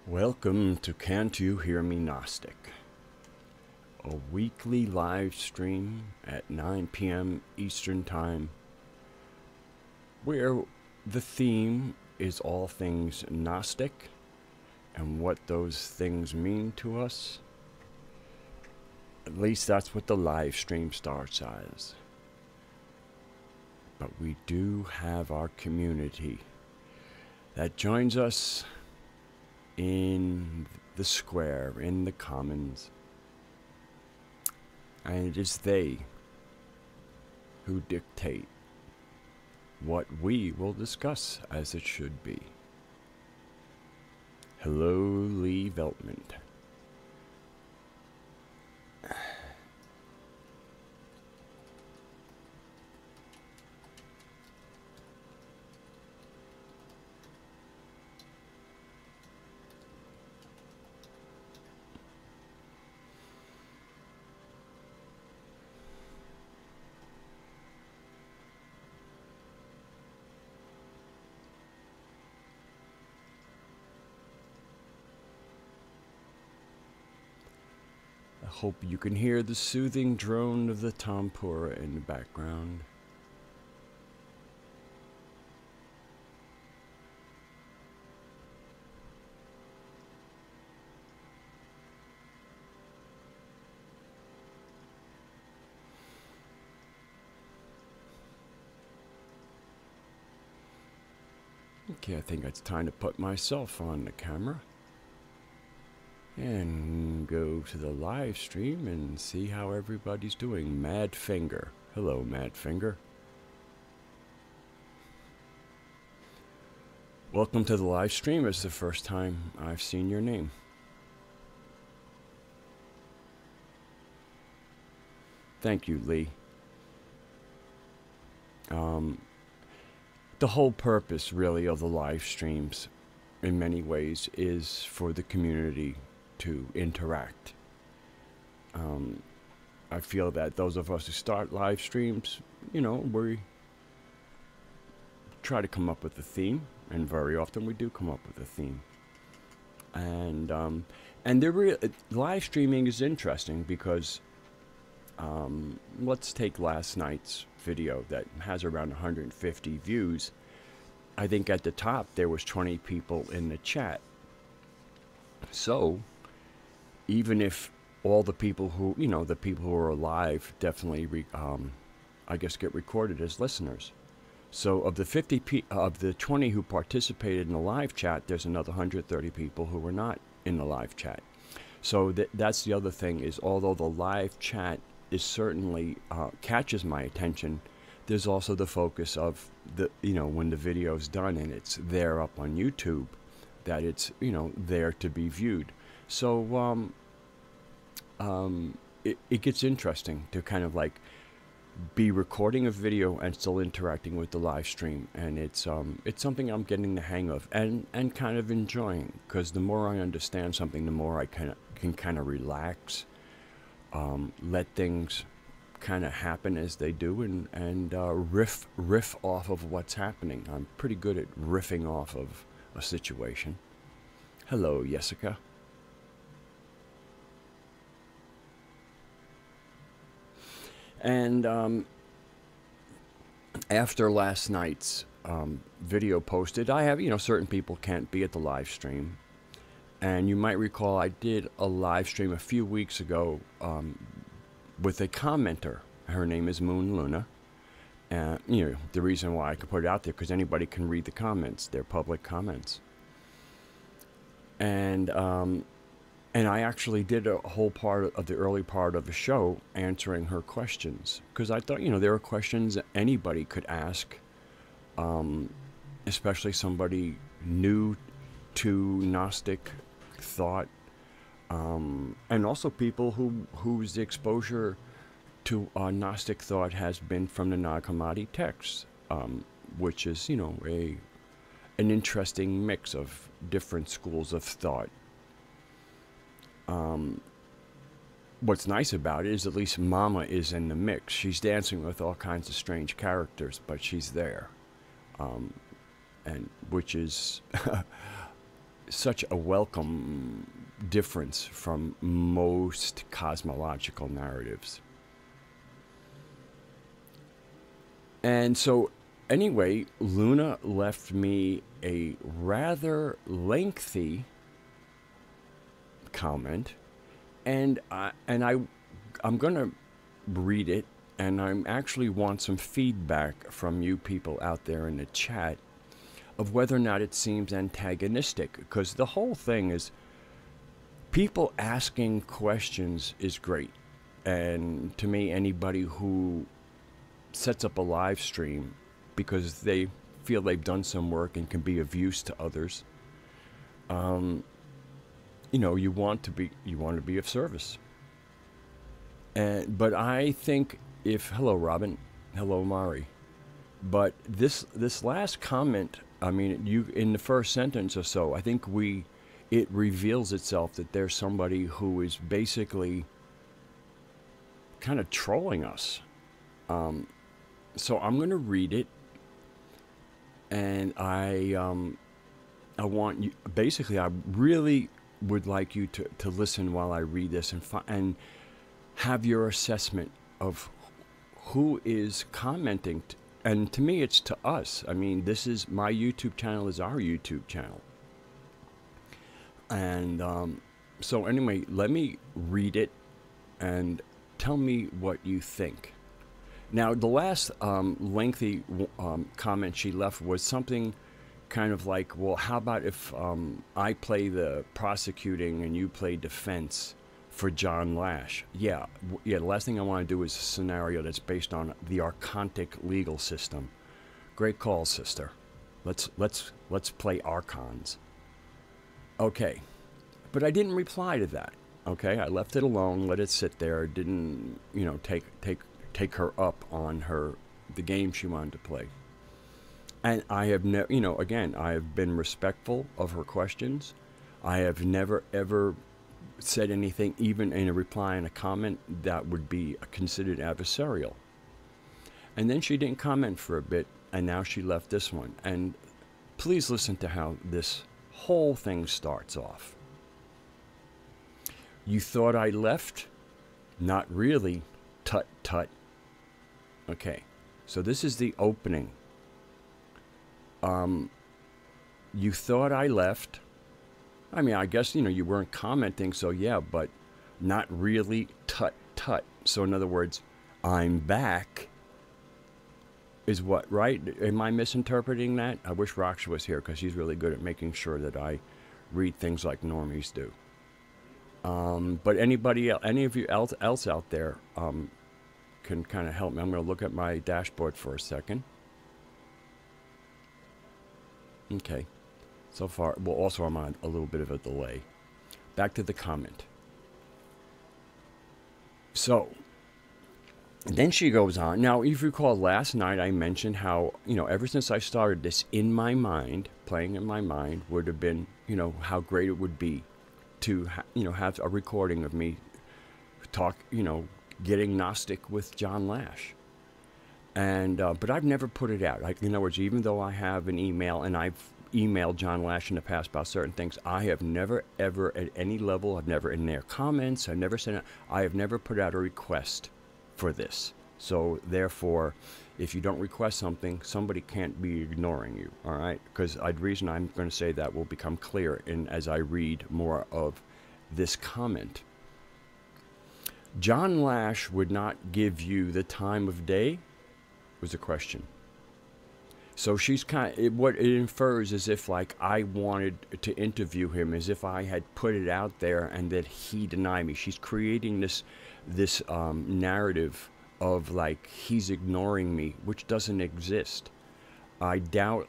Welcome to Can't You Hear Me Gnostic, a weekly live stream at 9 p.m. Eastern Time, where the theme is all things Gnostic and what those things mean to us. At least that's what the live stream starts as. But we do have our community that joins us in the square, in the commons, and it is they who dictate what we will discuss as it should be. Hello, Lee Veltman. I hope you can hear the soothing drone of the Tampura in the background. Okay, I think it's time to put myself on the camera and go to the live stream and see how everybody's doing. Mad Finger. Hello, Mad Finger. Welcome to the live stream. It's the first time I've seen your name. Thank you, Lee. The whole purpose, really, of the live streams, in many ways, is for the community to interact. I feel that those of us who start live streams, you know, we try to come up with a theme, and very often we do come up with a theme. And live streaming is interesting because let's take last night's video that has around 150 views. I think at the top there was 20 people in the chat. So even if all the people who, you know, the people who are alive definitely, I guess, get recorded as listeners. So of the 20 who participated in the live chat, there's another 130 people who were not in the live chat. So that's the other thing, is although the live chat is certainly catches my attention, there's also the focus of the, you know, when the video's done and it's there up on YouTube, that it's, you know, there to be viewed. So it gets interesting to kind of like be recording a video and still interacting with the live stream, and it's something I'm getting the hang of and kind of enjoying, because the more I understand something, the more I can kind of relax, let things kind of happen as they do, and riff off of what's happening. I'm pretty good at riffing off of a situation. Hello, Jessica. And after last night's video posted, I have, you know, certain people can't be at the live stream. And you might recall I did a live stream a few weeks ago with a commenter. Her name is Moon Luna. And, you know, the reason why I can put it out there, because anybody can read the comments. They're public comments. And I actually did a whole part of the early part of the show answering her questions, because I thought, you know, there are questions that anybody could ask, especially somebody new to Gnostic thought, and also people whose exposure to Gnostic thought has been from the Nag Hammadi texts, which is, you know, an interesting mix of different schools of thought. What's nice about it is at least Mama is in the mix. She's dancing with all kinds of strange characters, but she's there, and which is such a welcome difference from most cosmological narratives. And so, anyway, Luna left me a rather lengthy comment, and I'm gonna read it, and I actually want some feedback from you people out there in the chat of whether or not it seems antagonistic, because the whole thing is people asking questions is great, and to me, anybody who sets up a live stream because they feel they've done some work and can be of use to others, you want to be of service. But I think hello Robin, hello Mari, but this last comment, I mean, you in the first sentence or so, I think it reveals itself that there's somebody who is basically kind of trolling us. So I'm going to read it, and I want you, basically, I really would like you to listen while I read this and have your assessment of who is commenting. And to me, it's to us. I mean, this is my YouTube channel, is our YouTube channel. And so anyway, let me read it and tell me what you think. Now, the last lengthy comment she left was something kind of like, well, how about if I play the prosecuting and you play defense for John Lash? Yeah, the last thing I want to do is a scenario that's based on the archontic legal system. Great call, sister. Let's play archons. Okay, but I didn't reply to that. Okay, I left it alone, let it sit there. Didn't take her up on the game she wanted to play. And I have never, again, I have been respectful of her questions. I have never ever said anything, even in a reply and a comment, that would be considered adversarial. And then she didn't comment for a bit, and now she left this one. And please listen to how this whole thing starts off. You thought I left? Not really. Tut tut. Okay, so this is the opening. You thought I left? I mean, I guess, you weren't commenting, so yeah, but not really. Tut tut. So in other words, I'm back is what, right? Am I misinterpreting that? I wish Raksha was here, because she's really good at making sure that I read things like normies do. But anybody else, any of you else out there can kind of help me. I'm going to look at my dashboard for a second. Okay. So far, well, also I'm on a little bit of a delay. Back to the comment. So, then she goes on. Now, if you recall, last night I mentioned how, ever since I started this in my mind, playing in my mind, would have been, how great it would be to, have a recording of me talk, getting Gnostic with John Lash. And, but I've never put it out. Like, in other words, even though I have an email, and I've emailed John Lash in the past about certain things, I have never, ever, at any level, I've never in their comments, I've never sent it, I have never put out a request for this. So, therefore, if you don't request something, somebody can't be ignoring you, all right? Because the reason I'm going to say that will become clear as I read more of this comment. John Lash would not give you the time of day, was the question. So she's what it infers is if, like, I wanted to interview him, as if I had put it out there and that he denied me. She's creating this narrative of, like, he's ignoring me, which doesn't exist. I doubt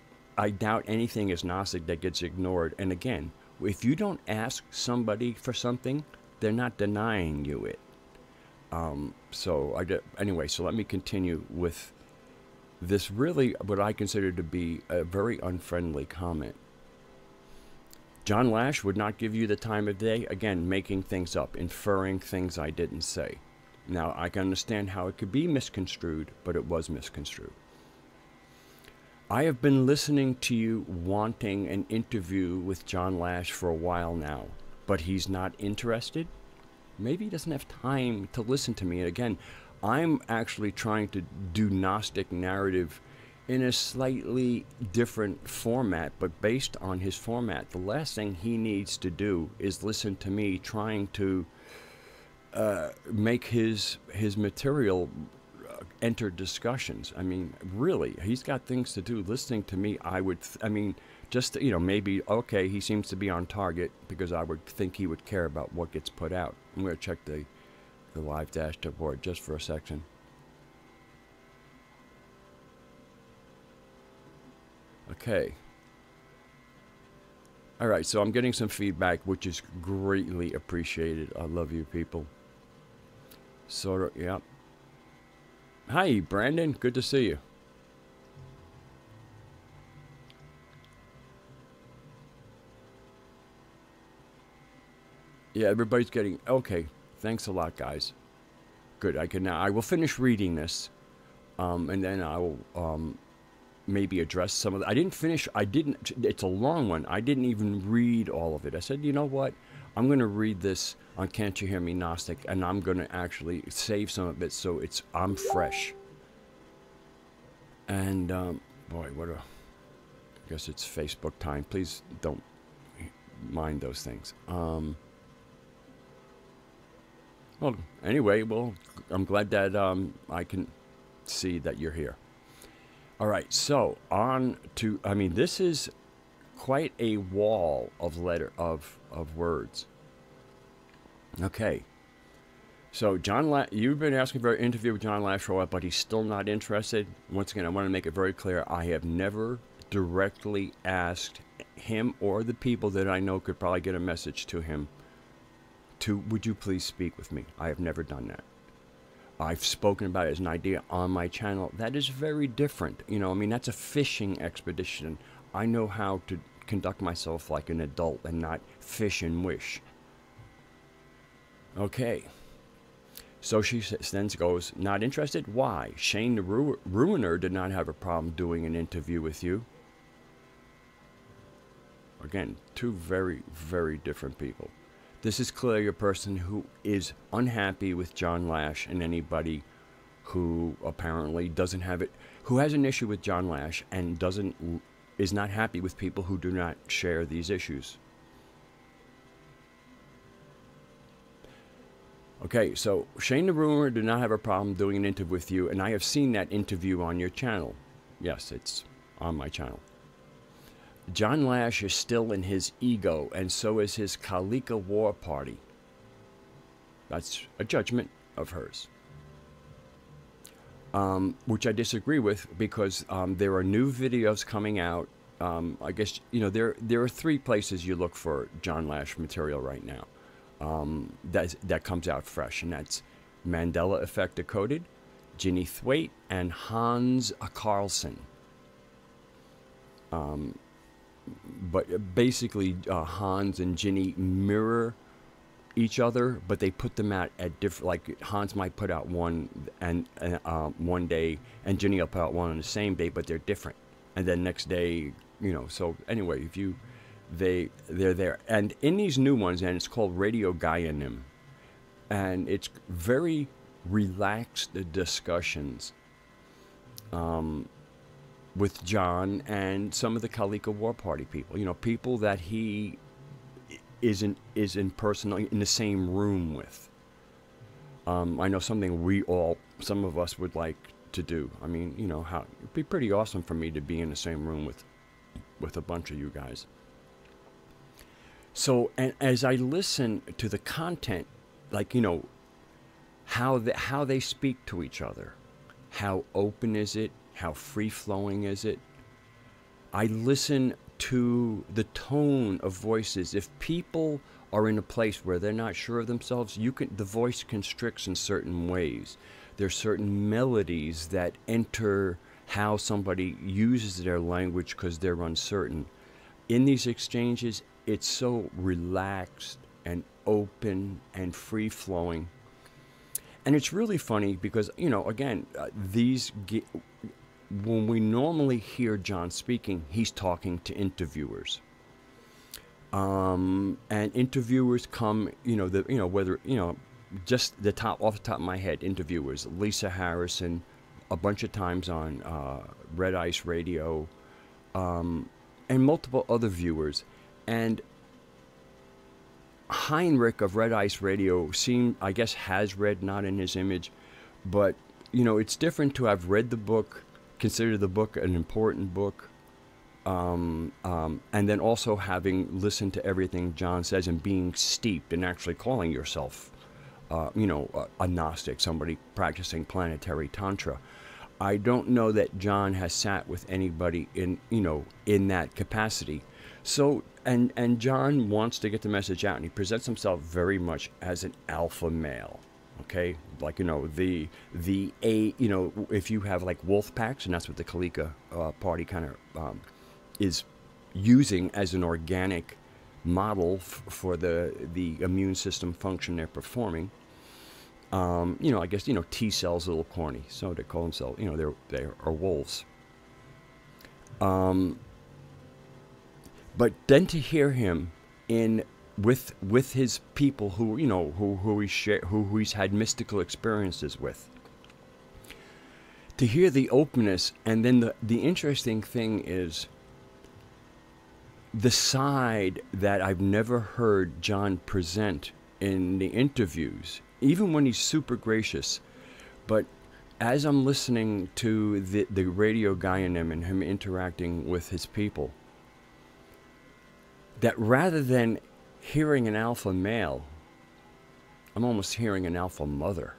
anything is Gnostic that gets ignored. And again, if you don't ask somebody for something, they're not denying you it. Anyway, so let me continue with this really, what I consider to be a very unfriendly comment. John Lash would not give you the time of day. Again, making things up, inferring things I didn't say. Now, I can understand how it could be misconstrued, but it was misconstrued. I have been listening to you wanting an interview with John Lash for a while now, but he's not interested. Maybe he doesn't have time to listen to me. And again, I'm actually trying to do Gnostic narrative in a slightly different format, but based on his format. The last thing he needs to do is listen to me trying to make his material enter discussions. I mean, really, he's got things to do. Listening to me, I mean, just, maybe, okay, he seems to be on target, because I would think he would care about what gets put out. I'm going to check the live dashboard just for a second. Okay. All right, so I'm getting some feedback, which is greatly appreciated. I love you people. Sort of, yeah. Hi, Brandon. Good to see you. Yeah, everybody's getting... Okay, thanks a lot, guys. Good, I will finish reading this, and then I will maybe address some of the... It's a long one. I didn't even read all of it. I said, you know what? I'm going to read this on Can't You Hear Me Gnostic, and I'm going to actually save some of it so I'm fresh. And, boy, I guess it's Facebook time. Please don't mind those things. Well, anyway, I'm glad that I can see that you're here. All right, so on to, this is quite a wall of words. Okay, so you've been asking for an interview with John Lash for a while, but he's still not interested. Once again, I want to make it very clear, I have never directly asked him or the people that I know could probably get a message to him would you please speak with me? I have never done that. I've spoken about it as an idea on my channel. That is very different. That's a fishing expedition. I know how to conduct myself like an adult and not fish and wish. Okay. So she then goes, not interested? Why? Shane the Ruiner did not have a problem doing an interview with you. Again, two very, very different people. This is clearly a person who is unhappy with John Lash, and anybody who apparently doesn't have it, who has an issue with John Lash and is not happy with people who do not share these issues. Okay, so Shane the Ruiner did not have a problem doing an interview with you, and I have seen that interview on your channel. Yes, it's on my channel. John Lash is still in his ego, and so is his Kalika War Party. That's a judgment of hers, which I disagree with, because there are new videos coming out. I guess, there are three places you look for John Lash material right now that comes out fresh, and that's Mandela Effect Decoded, Ginny Thwaite, and Hans Carlson. But basically, Hans and Ginny mirror each other, but they put them out at different. Like Hans might put out one one day, and Ginny will put out one on the same day, but they're different. And then next day, So anyway, they're there, and in these new ones, and it's called Radio Gaianim, and it's very relaxed discussions. With John and some of the Kalika War Party people, people that he is in the same room with. I know something some of us would like to do. It'd be pretty awesome for me to be in the same room with a bunch of you guys. So, and as I listen to the content, how they speak to each other, how open is it? How free-flowing is it? I listen to the tone of voices. If people are in a place where they're not sure of themselves, the voice constricts in certain ways. There's certain melodies that enter how somebody uses their language because they're uncertain. In these exchanges, it's so relaxed and open and free-flowing. And it's really funny because, again, when we normally hear John speaking, he's talking to interviewers. And interviewers come, whether, just the top, off the top of my head, interviewers, Lisa Harrison, a bunch of times on Red Ice Radio, and multiple other viewers. And Heinrich of Red Ice Radio I guess has read Not in His Image, but, it's different to have read the book, consider the book an important book, and then also having listened to everything John says and being steeped and actually calling yourself, a Gnostic, somebody practicing planetary tantra. I don't know that John has sat with anybody in that capacity. So, and John wants to get the message out, and he presents himself very much as an alpha male. Okay, like if you have like wolf packs, and that's what the Kalika party kind of is using as an organic model for the immune system function they're performing. I guess T cells a little corny, so they call themselves they are wolves. But then to hear him with his people who he's had mystical experiences with, to hear the openness, and then the interesting thing is the side that I've never heard John present in the interviews, even when he's super gracious. But as I'm listening to the radio guy in him and him interacting with his people, that rather than hearing an alpha male, I'm almost hearing an alpha mother.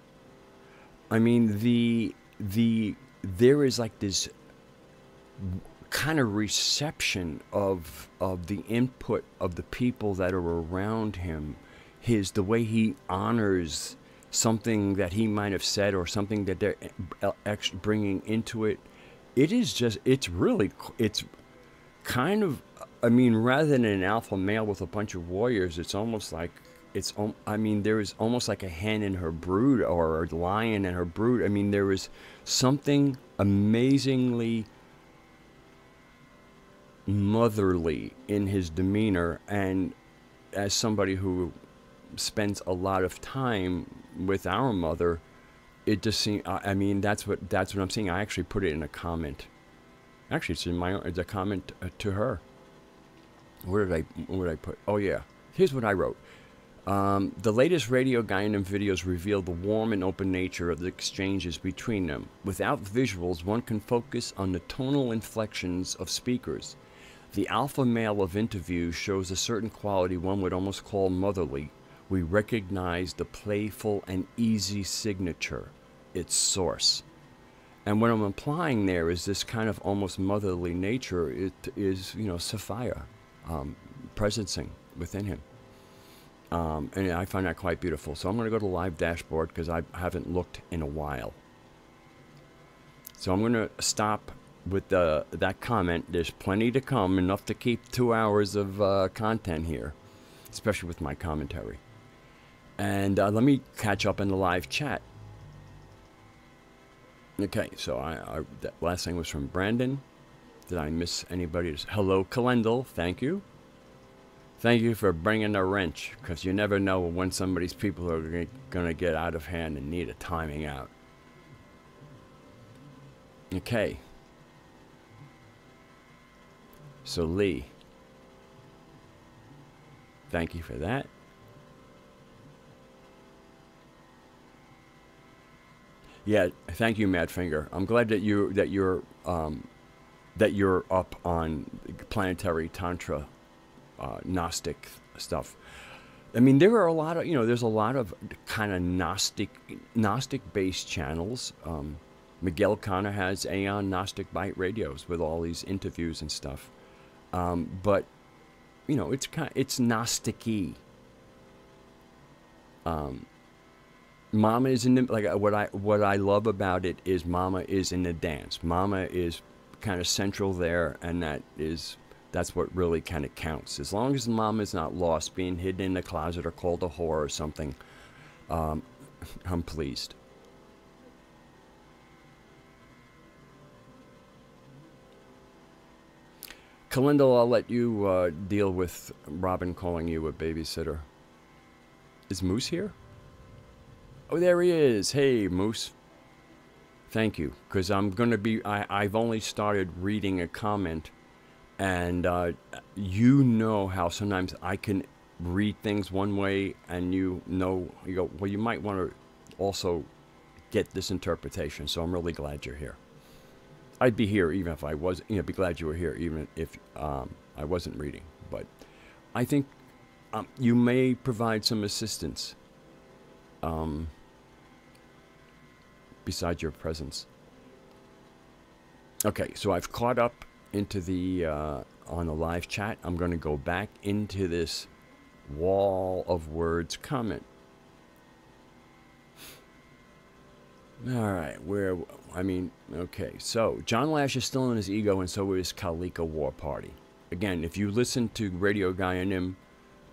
I mean, there is like this kind of reception of the input of the people that are around him, the way he honors something that he might have said or something that they're bringing into it. It's kind of, I mean, rather than an alpha male with a bunch of warriors, it's almost like, there is almost like a hen in her brood, or a lion in her brood. I mean, there is something amazingly motherly in his demeanor. And as somebody who spends a lot of time with our mother, it just seems, that's what I'm seeing. I actually put it in a comment. Actually, it's a comment to her. What did I put? Oh yeah, here's what I wrote. The latest radio Guyanum videos reveal the warm and open nature of the exchanges between them. Without visuals, one can focus on the tonal inflections of speakers. The alpha male of interviews shows a certain quality one would almost call motherly. We recognize the playful and easy signature, its source. And what I'm implying there is this kind of almost motherly nature. It is, Sophia, presencing within him. And I find that quite beautiful. So I'm going to go to live dashboard because I haven't looked in a while. So I'm going to stop with that comment. There's plenty to come, enough to keep 2 hours of content here, especially with my commentary. And let me catch up in the live chat. Okay, so that last thing was from Brandon. Did I miss anybody? Hello, Kalendal. Thank you. Thank you for bringing the wrench, because you never know when somebody's people are going to get out of hand and need a timing out. Okay. So Lee, thank you for that. Yeah, thank you, Madfinger. I'm glad that you're up on planetary tantra, Gnostic stuff. I mean, there are a lot of there's a lot of kind of Gnostic based channels. Miguel Connor has Aeon Gnostic Bite radios with all these interviews and stuff. But it's Gnostic-y. Mama is in the, like, what I love about it is Mama is in the dance. Mama is kind of central there, and that's what really kind of counts. As long as Mama is not lost, being hidden in the closet or called a whore or something, I'm pleased. Kalindal, I'll let you deal with Robin calling you a babysitter. Is Moose here? Oh, there he is. Hey, Moose. Thank you, because I'm going to be... I've only started reading a comment, and you know how sometimes I can read things one way, and you go, well, you might want to also get this interpretation, so I'm really glad you're here. I'd be here even if I was, be glad you were here even if I wasn't reading. But I think you may provide some assistance besides your presence. Okay, so I've caught up into the on the live chat. I'm going to go back into this wall of words comment. All right, okay. So John Lash is still in his ego, and so is Kalika War Party. Again, if you listen to Radio Gaia Nim,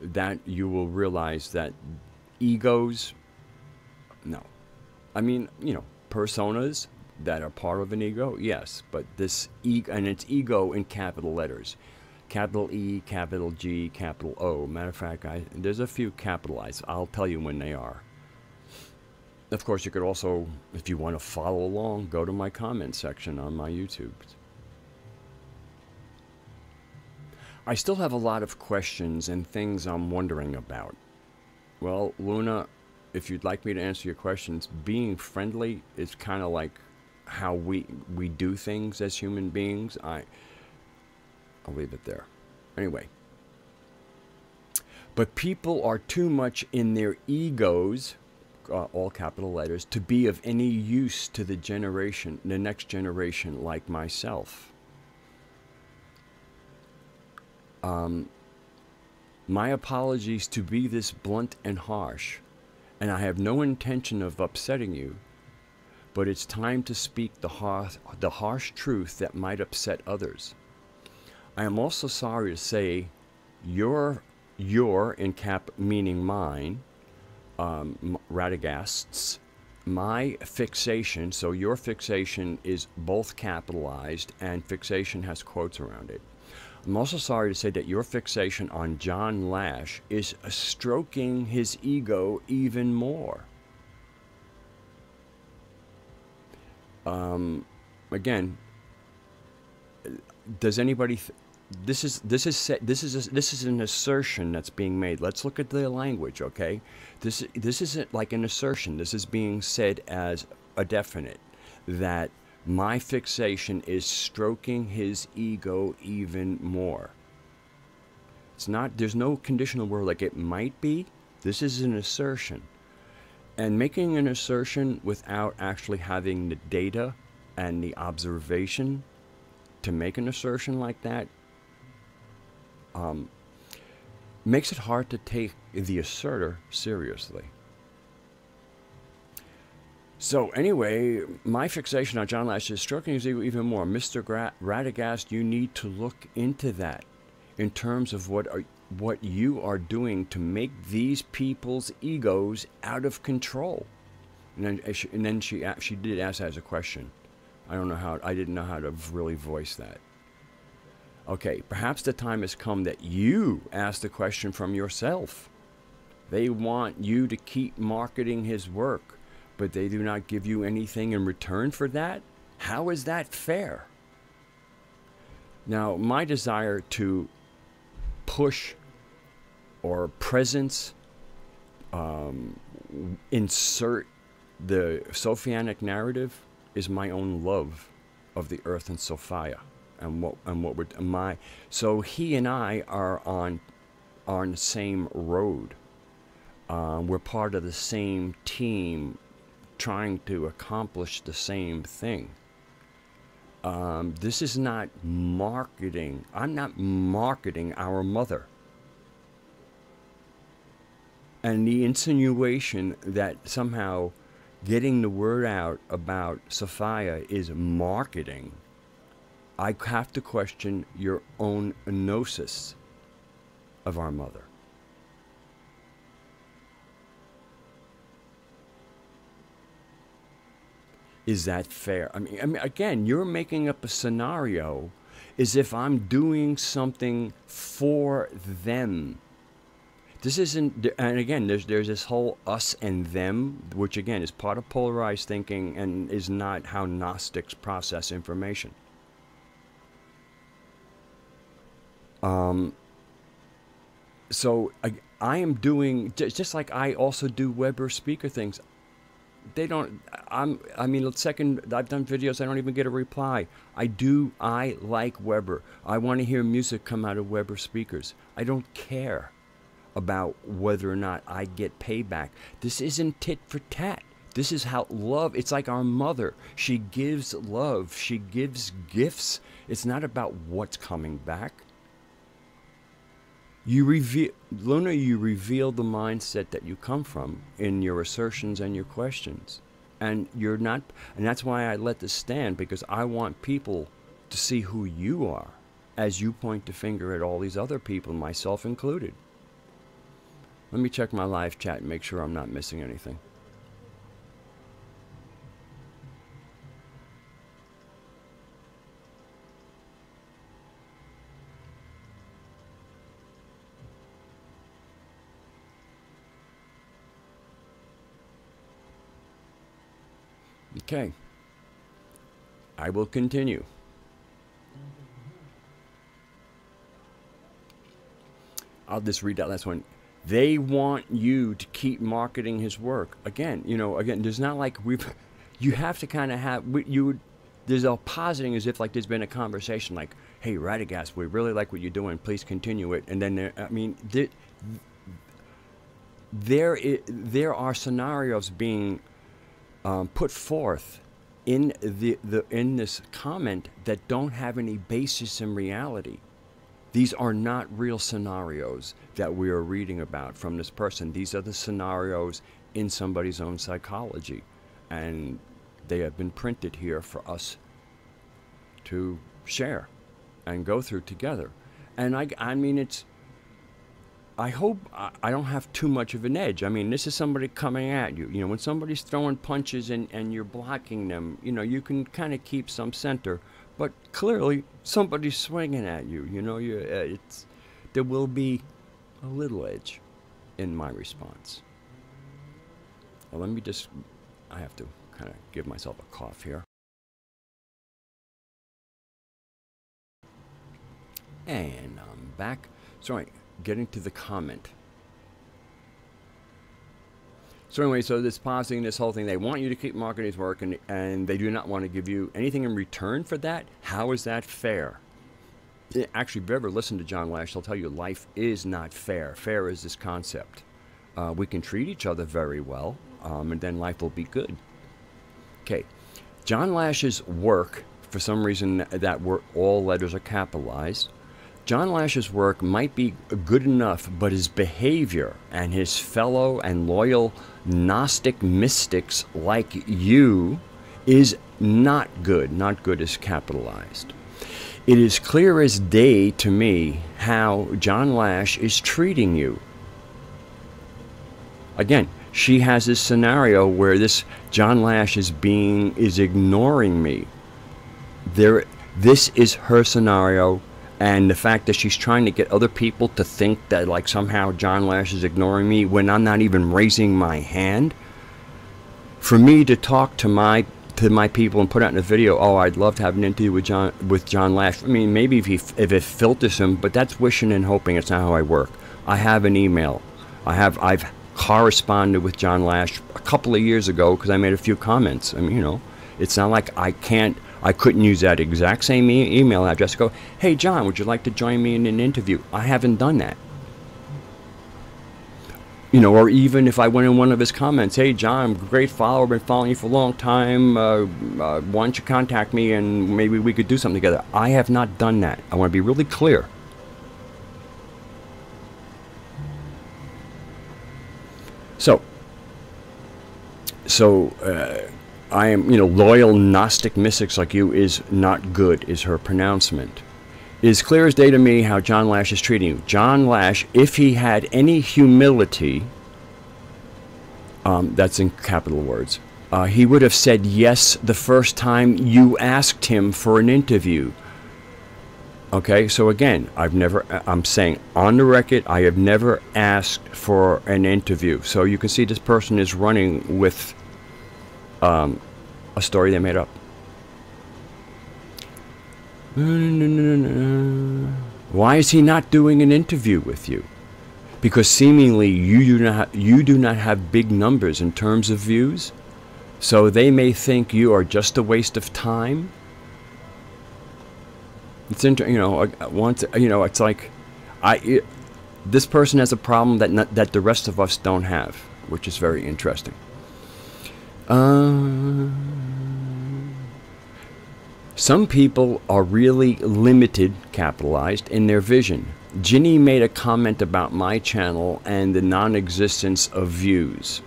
that you will realize that egos, no. Personas that are part of an ego, yes. But this ego, and it's ego in capital letters. Capital E, capital G, capital O. Matter of fact, there's a few capitalized. I'll tell you when they are. Of course, you could also, if you want to follow along, go to my comment section on my YouTube. I still have a lot of questions and things I'm wondering about. Well, Luna, if you'd like me to answer your questions, being friendly is kind of like how we do things as human beings. I'll leave it there. Anyway. But people are too much in their egos, all capital letters, to be of any use to the next generation like myself. My apologies to be this blunt and harsh, and I have no intention of upsetting you, but it's time to speak the harsh truth that might upset others. I am also sorry to say your in cap meaning mine, Radagast's, my fixation, so your fixation is both capitalized and fixation has quotes around it. I'm also sorry to say that your fixation on John Lash is stroking his ego even more. Again, does anybody? This is an assertion that's being made. Let's look at the language, okay? This isn't like an assertion. This is being said as a definite that my fixation is stroking his ego even more. It's not. There's no conditional word like it might be. This is an assertion, and making an assertion without actually having the data and the observation to make an assertion like that makes it hard to take the asserter seriously. So anyway, my fixation on John Lash is stroking his ego even more. Mr. Radagast, you need to look into that in terms of what you are doing to make these people's egos out of control. And then she did ask as a question. I didn't know how to really voice that. Okay, perhaps the time has come that you ask the question from yourself. They want you to keep marketing his work, but they do not give you anything in return for that? How is that fair? Now, my desire to push or presence, insert the Sophianic narrative is my own love of the earth and Sophia. So he and I are on the same road. We're part of the same team trying to accomplish the same thing. This is not marketing. I'm not marketing our mother. And the insinuation that somehow getting the word out about Sophia is marketing, I have to question your own gnosis of our mother. Is that fair? I mean, again, you're making up a scenario as if I'm doing something for them. This isn't, and again, there's this whole us and them, which again is part of polarized thinking and is not how Gnostics process information. So I am doing, just like I also do Weber speaker things. They don't, I mean, second, I've done videos, I don't even get a reply. I like Weber. I want to hear music come out of Weber speakers. I don't care about whether or not I get payback. This isn't tit for tat. This is how love, it's like our mother. She gives love. She gives gifts. It's not about what's coming back. You reveal, Luna, you reveal the mindset that you come from in your assertions and your questions. And you're not, and that's why I let this stand, because I want people to see who you are as you point the finger at all these other people, myself included. Let me check my live chat and make sure I'm not missing anything. Okay, I will continue. I'll just read that last one. They want you to keep marketing his work. Again, you know, there's not like you have to kind of have, there's a positing as if like there's been a conversation like, hey, Radagast, we really like what you're doing, please continue it. And then, I mean, there are scenarios being put forth in in this comment that don't have any basis in reality. These are not real scenarios that we are reading about from this person. These are the scenarios in somebody's own psychology, and they have been printed here for us to share and go through together. And I mean, I hope I don't have too much of an edge. I mean, this is somebody coming at you. You know, when somebody's throwing punches and you're blocking them, you know, you can kind of keep some center. But clearly, somebody's swinging at you. You know, there will be a little edge in my response. Well, let me just, I have to kind of give myself a cough here. And I'm back. Sorry. Getting to the comment. So anyway, so this pausing, this whole thing, they want you to keep marketing his work, and they do not want to give you anything in return for that. How is that fair? Actually, if you ever listen to John Lash, he'll tell you life is not fair. Fair is this concept. We can treat each other very well, and then life will be good. Okay, John Lash's work, for some reason that all letters are capitalized. John Lash's work might be good enough, but his behavior and his fellow and loyal Gnostic mystics like you is not good. Not good is capitalized. It is clear as day to me how John Lash is treating you. Again, she has this scenario where this John Lash is ignoring me. This is her scenario. And the fact that she's trying to get other people to think that like somehow John Lash is ignoring me when I'm not even raising my hand. For me to talk to my people and put out in a video, oh, I'd love to have an interview with John Lash. I mean, maybe if it filters him, but that's wishing and hoping. It's not how I work. I have an email. I've corresponded with John Lash a couple of years ago because I made a few comments. I mean, you know, it's not like I couldn't use that exact same email address to go, hey, John, would you like to join me in an interview? I haven't done that. You know, or even if I went in one of his comments, hey, John, I'm a great follower, been following you for a long time. Why don't you contact me and maybe we could do something together? I have not done that. I want to be really clear. So I am, you know, loyal Gnostic mystics like you is not good, is her pronouncement. It is clear as day to me how John Lash is treating you. John Lash, if he had any humility, that's in capital words, he would have said yes the first time you asked him for an interview. Okay, so again, I'm saying on the record, I have never asked for an interview. So you can see this person is running with a story they made up. Why is he not doing an interview with you? Because seemingly you do not have big numbers in terms of views, so they may think you are just a waste of time. It's once it's like this person has a problem that the rest of us don't have, which is very interesting. Some people are really limited, capitalized, in their vision. Ginny made a comment about my channel and the non-existence of views.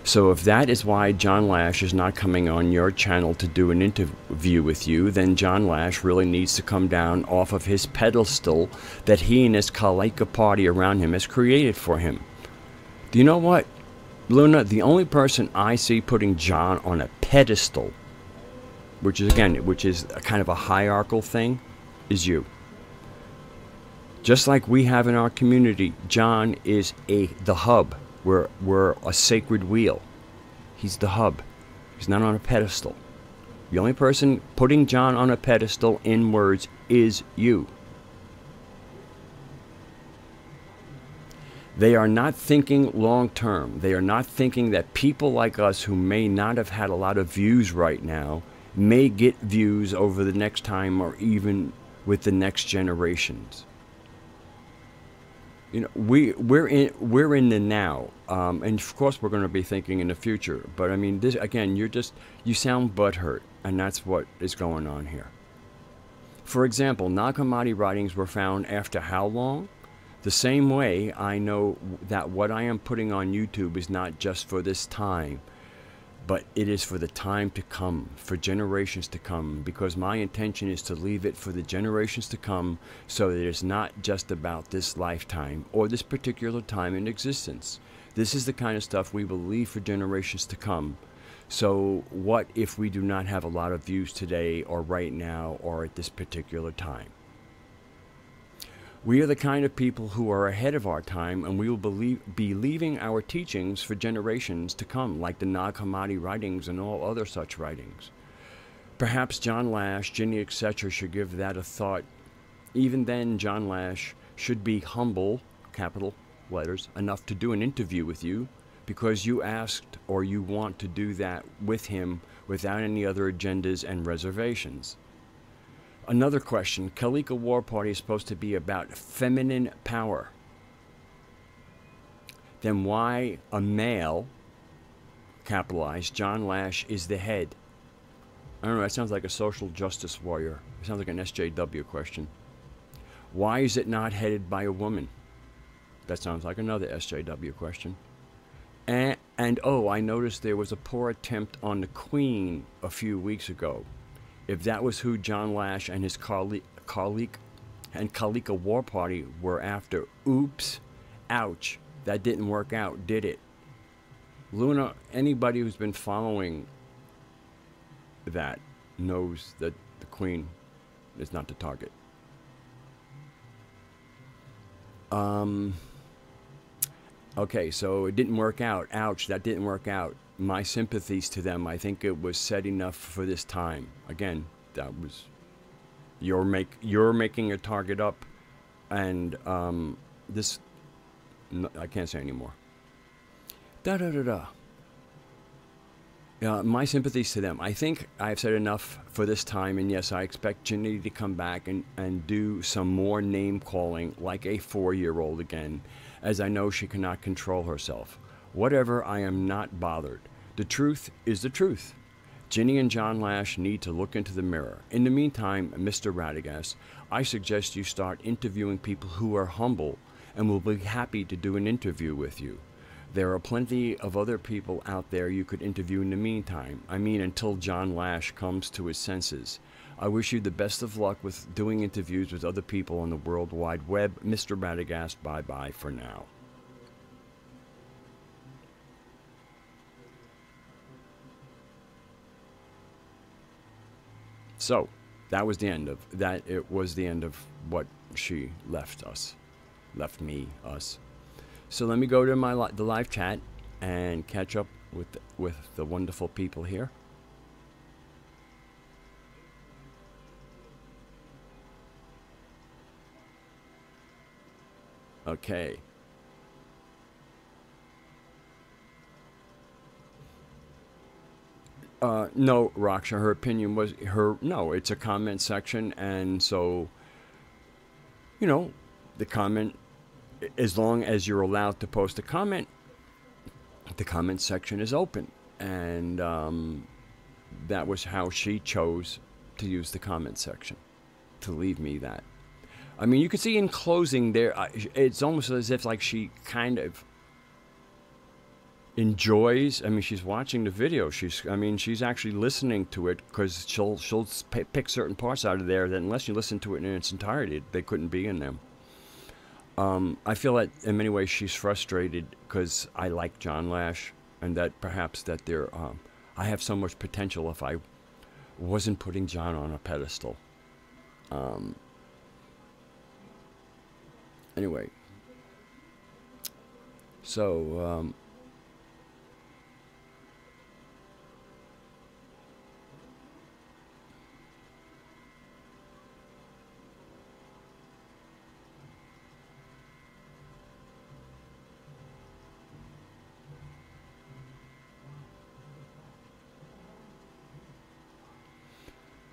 So if that is why John Lash is not coming on your channel to do an interview with you, then John Lash really needs to come down off of his pedestal that he and his Kalika party around him has created for him. Do you know what, Luna? The only person I see putting John on a pedestal, which is a kind of a hierarchical thing, is you. Just like we have in our community, John is the hub. We're a sacred wheel. He's the hub. He's not on a pedestal. The only person putting John on a pedestal in words is you. They are not thinking long term. They are not thinking that people like us who may not have had a lot of views right now may get views over the next time or even with the next generations. You know, we're in the now, and of course we're going to be thinking in the future. But I mean, this again, you sound butthurt, and that's what is going on here. For example, Nag Hammadi writings were found after how long? The same way I know that what I am putting on YouTube is not just for this time, but it is for the time to come, for generations to come, because my intention is to leave it for the generations to come, so that it's not just about this lifetime or this particular time in existence. This is the kind of stuff we will leave for generations to come. So what if we do not have a lot of views today or right now or at this particular time? We are the kind of people who are ahead of our time, and we will be leaving our teachings for generations to come, like the Nag Hammadi writings and all other such writings. Perhaps John Lash, Ginny, etc. should give that a thought. Even then, John Lash should be humble, capital letters, enough to do an interview with you, because you asked or you want to do that with him without any other agendas and reservations. Another question, Kalika War Party is supposed to be about feminine power. Then why a male, capitalized, John Lash, is the head? I don't know, that sounds like a social justice warrior. It sounds like an SJW question. Why is it not headed by a woman? That sounds like another SJW question. And oh, I noticed there was a poor attempt on the Queen a few weeks ago. If that was who John Lash and his Kalika War Party were after, oops, ouch, that didn't work out, did it? Luna, anybody who's been following that knows that the Queen is not the target. Okay, so it didn't work out. Ouch, that didn't work out. My sympathies to them. I think it was said enough for this time. Again, that was you're making a target up, and this I can't say anymore. My sympathies to them. I think I've said enough for this time, and yes, I expect Ginny to come back and do some more name calling like a 4-year-old again, as I know she cannot control herself. Whatever, I am not bothered. The truth is the truth. Ginny and John Lash need to look into the mirror. In the meantime, Mr. Radagast, I suggest you start interviewing people who are humble and will be happy to do an interview with you. There are plenty of other people out there you could interview in the meantime. I mean, until John Lash comes to his senses. I wish you the best of luck with doing interviews with other people on the World Wide Web. Mr. Radagast, bye-bye for now. So, That was the end of that. It was the end of what she left us, us. So let me go to the live chat and catch up with the wonderful people here. Okay. No, Raksha, her opinion was no, it's a comment section. And so, you know, the comment, as long as you're allowed to post a comment, the comment section is open. And that was how she chose to use the comment section, to leave me that. I mean, you can see in closing there, it's almost as if like she kind of enjoys. I mean, she's watching the video. She's actually listening to it, because she'll pick certain parts out of there that unless you listen to it in its entirety, they couldn't be in them. I feel that in many ways she's frustrated because I like John Lash, and that perhaps that I have so much potential if I wasn't putting John on a pedestal. Anyway, so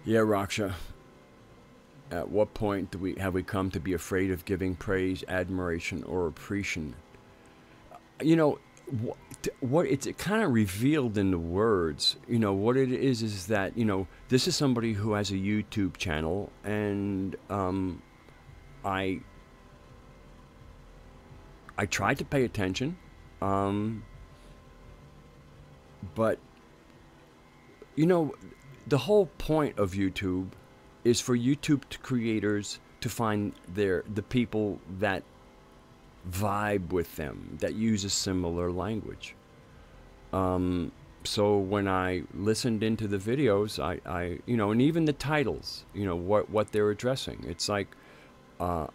yeah, Raksha. At what point have we come to be afraid of giving praise, admiration, or appreciation? You know, what it's kind of revealed in the words. You know, what it is that, you know, this is somebody who has a YouTube channel, and I tried to pay attention, but you know, the whole point of YouTube is for YouTube creators to find the people that vibe with them, that use a similar language. So when I listened into the videos, I you know, and even the titles, you know, what they're addressing, it's like, I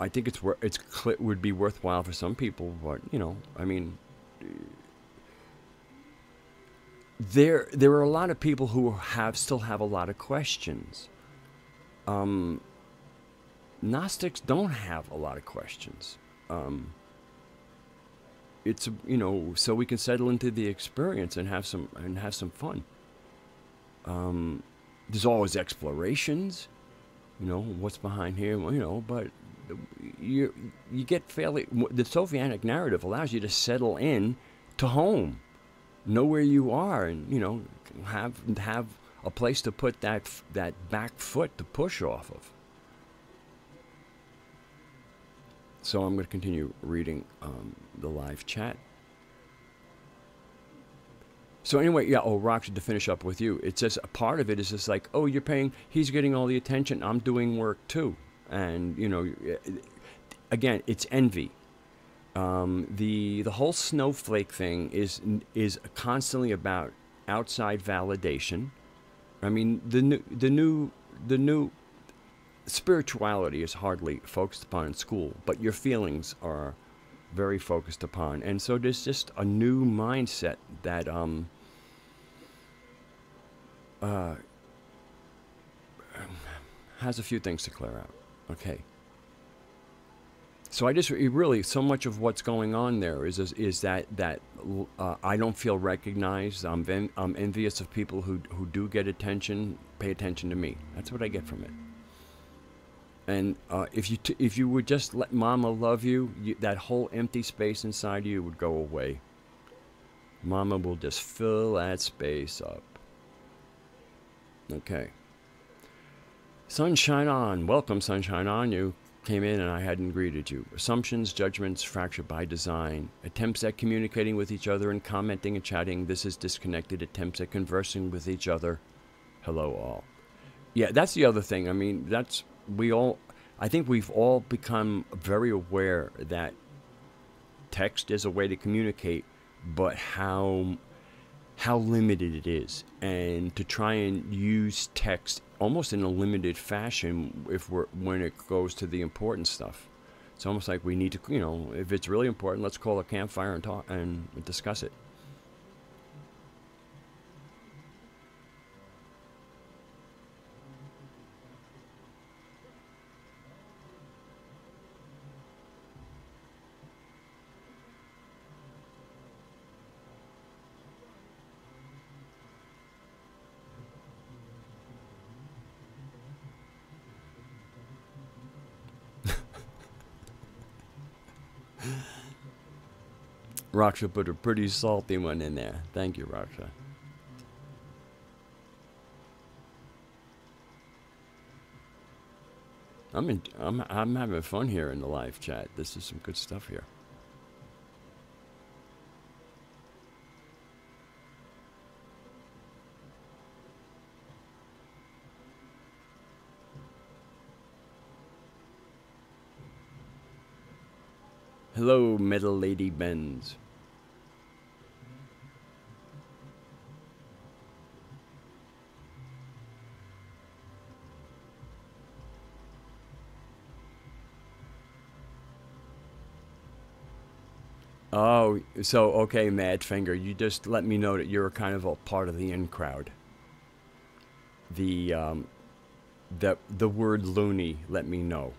think it would be worthwhile for some people, but you know, I mean, there are a lot of people who still have a lot of questions. Gnostics don't have a lot of questions. It's, you know, so we can settle into the experience and have some fun. There's always explorations, you know, what's behind here, you know, but you get fairly, the Sophianic narrative allows you to settle in to home. Know where you are, and you know, have a place to put that back foot to push off of. So I'm going to continue reading the live chat. So anyway, yeah. Oh, Roxy, to finish up with you, it's just a part of it is just like, oh, he's getting all the attention. I'm doing work too, and you know, again, it's envy. The whole snowflake thing is constantly about outside validation. I mean, the new spirituality is hardly focused upon in school, but your feelings are very focused upon, and so there's just a new mindset that has a few things to clear out. Okay. So I just really, so much of what's going on there is that I don't feel recognized. I'm envious of people who do get attention, pay attention to me. That's what I get from it. And if you would just let Mama love you, that whole empty space inside you would go away. Mama will just fill that space up. Okay. Sunshine on. Welcome, Sunshine on. You came in and I hadn't greeted you. Assumptions, judgments, fractured by design. Attempts at communicating with each other and commenting and chatting. This is disconnected. Attempts at conversing with each other. Hello, all. Yeah, that's the other thing. I mean, I think we've all become very aware that text is a way to communicate, but how how limited it is, and to try and use text almost in a limited fashion when it goes to the important stuff. It's almost like we need to, if it's really important, let's call a campfire and talk and discuss it. Raksha put a pretty salty one in there. Thank you, Raksha. I'm having fun here in the live chat. This is some good stuff here. Hello, Metal Lady Benz. Oh, so okay, Madfinger, you just let me know that you're kind of a part of the in crowd. The word loony let me know.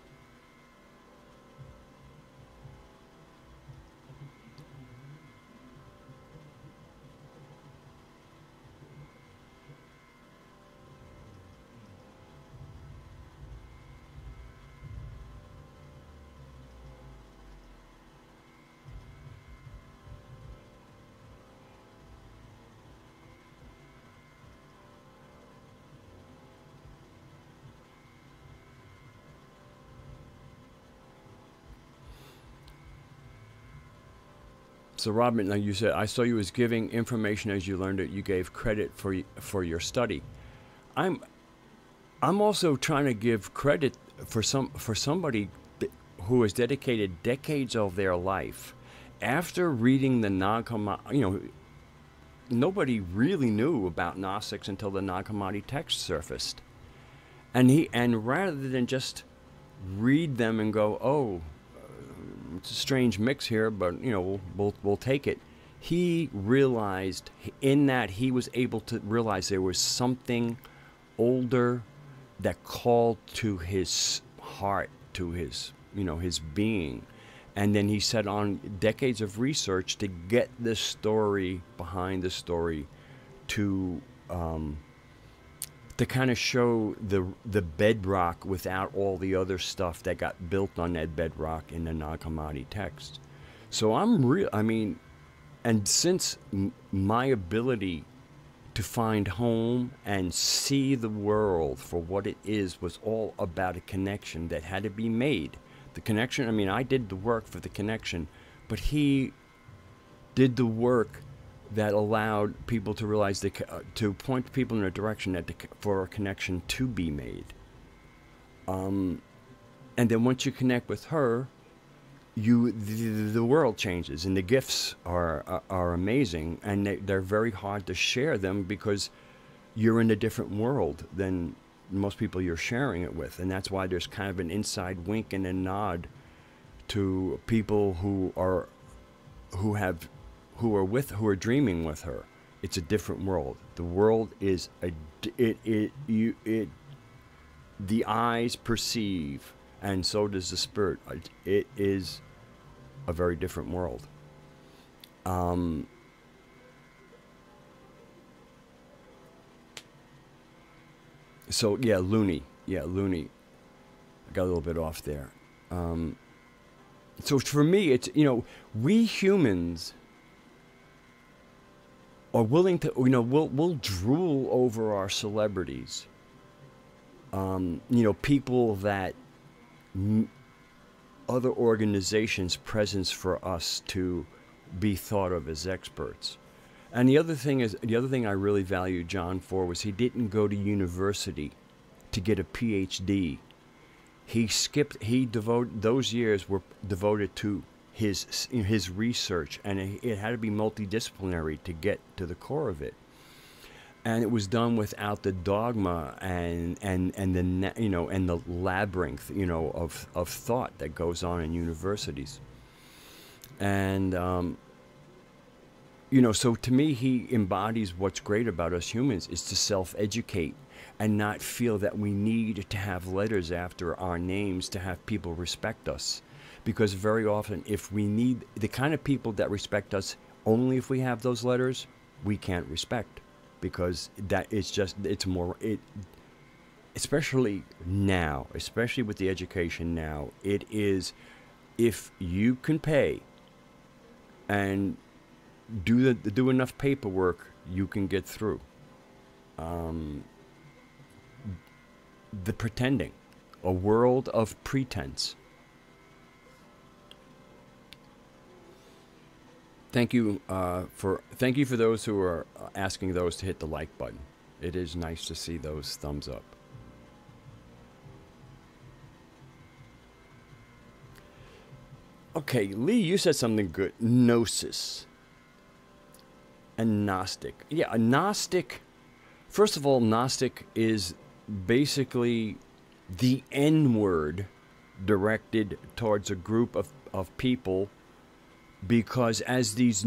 So Robin, now you said, I saw you as giving information as you learned it. You gave credit for your study. I'm also trying to give credit for somebody who has dedicated decades of their life. After reading the Nag Hammadi, nobody really knew about Gnostics until the Nag Hammadi text surfaced. And rather than just read them and go, oh, it's a strange mix here, but we'll take it. He realized in that he was able to realize there was something older that called to his heart, to his his being, and then he set on decades of research to get the story behind the story, to kind of show the bedrock without all the other stuff that got built on that bedrock in the Nag Hammadi text. So and since my ability to find home and see the world for what it is was all about a connection that had to be made. The connection, I did the work for the connection, but he did the work that allowed people to realize to point people in a direction for a connection to be made. And then once you connect with her, the world changes, and the gifts are amazing, and they're very hard to share them because you're in a different world than most people you're sharing it with, and that's why there's kind of an inside wink and a nod to people who are dreaming with her. It's a different world. The world is the eyes perceive, and so does the spirit. It is a very different world. So yeah, loony. I got a little bit off there. So for me, it's we humans are willing to, we'll drool over our celebrities. People that other organizations presence for us to be thought of as experts. And the other thing I really valued John for was he didn't go to university to get a PhD. Those years were devoted to his research, and it had to be multidisciplinary to get to the core of it. And it was done without the dogma and the and the labyrinth of thought that goes on in universities. And so to me, he embodies what's great about us humans is to self-educate and not feel that we need to have letters after our names to have people respect us. Because very often, if we need the kind of people that respect us only if we have those letters, we can't respect. Because it's more, especially now, especially with the education now, it is, if you can pay and do enough paperwork, you can get through. The pretending, a world of pretense. Thank you for those who are asking those to hit the like button. It is nice to see those thumbs up. Okay, Lee, you said something good. Gnosis. And Gnostic. Yeah, a Gnostic. First of all, Gnostic is basically the N word directed towards a group of people, because as these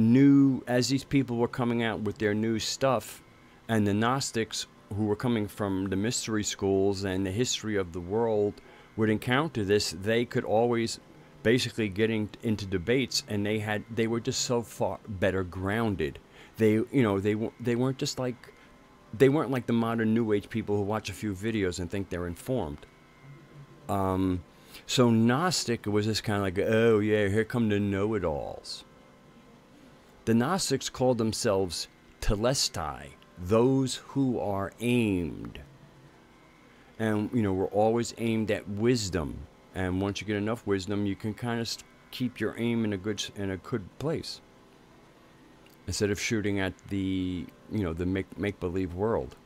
people were coming out with their new stuff, and the Gnostics who were coming from the mystery schools and the history of the world would encounter this, they could always basically get into debates, and they were just so far better grounded. They weren't just like, they weren't like the modern New Age people who watch a few videos and think they're informed. So Gnostic was just kind of like, oh yeah, here come the know-it-alls. The Gnostics called themselves telestai, those who are aimed. And, we're always aimed at wisdom. And once you get enough wisdom, you can kind of keep your aim in a good place. Instead of shooting at the make-believe world,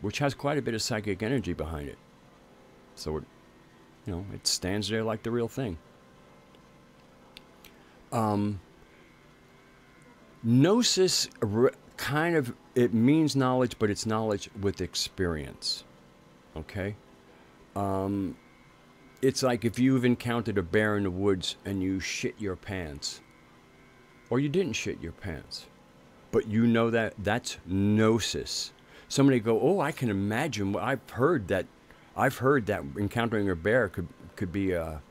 which has quite a bit of psychic energy behind it. So it stands there like the real thing. Gnosis kind of, it means knowledge, but it's knowledge with experience. Okay? It's like if you've encountered a bear in the woods and you shit your pants. Or you didn't shit your pants. But you know that's Gnosis. Somebody go, oh, I can imagine. I've heard that encountering a bear could be a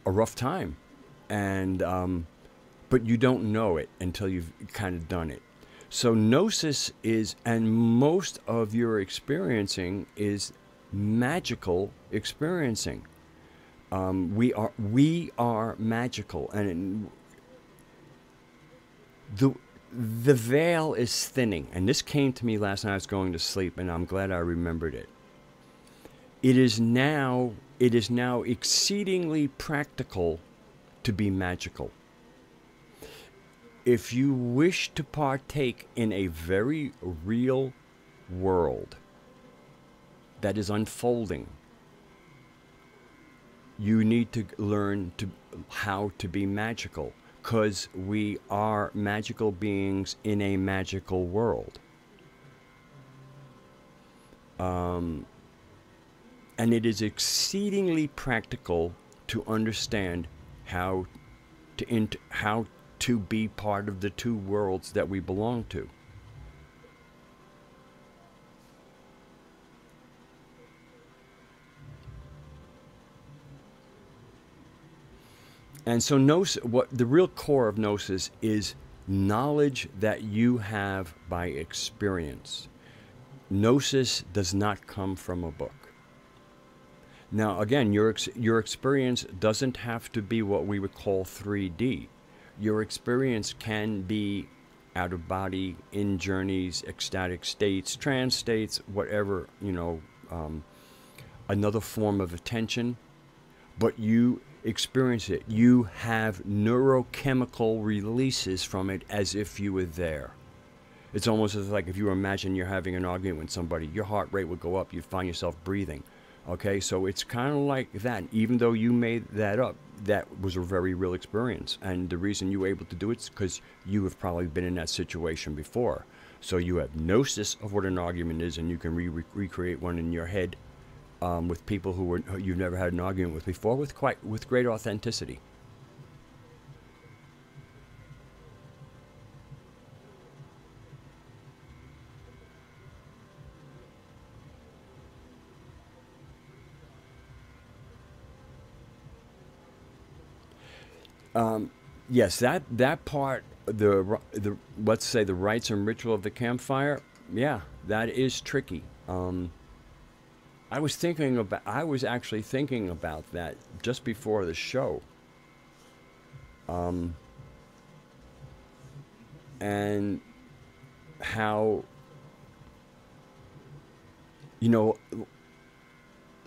rough time. And but you don't know it until you've kind of done it. So Gnosis is, and most of your experiencing is magical experiencing. We are magical, and the veil is thinning. And this came to me last night. I was going to sleep, and I'm glad I remembered it. It is now exceedingly practical to be magical. If you wish to partake in a very real world that is unfolding, you need to learn how to be magical, because we are magical beings in a magical world. And it is exceedingly practical to understand how to be part of the two worlds that we belong to. And so what the real core of Gnosis is knowledge that you have by experience. Gnosis does not come from a book. Now, again, your experience doesn't have to be what we would call 3D. Your experience can be out of body, in journeys, ecstatic states, trance states, whatever, another form of attention. But you experience it. You have neurochemical releases from it as if you were there. It's almost as like if you imagine you're having an argument with somebody, your heart rate would go up, you'd find yourself breathing. Okay, so it's kind of like that. Even though you made that up, that was a very real experience. And the reason you were able to do it is because you have probably been in that situation before. So you have gnosis of what an argument is, and you can recreate one in your head with people who you've never had an argument with before, with great authenticity. Yes, that part, the let's say the rites and ritual of the campfire, yeah, that is tricky. I was actually thinking about that just before the show, and how, you know,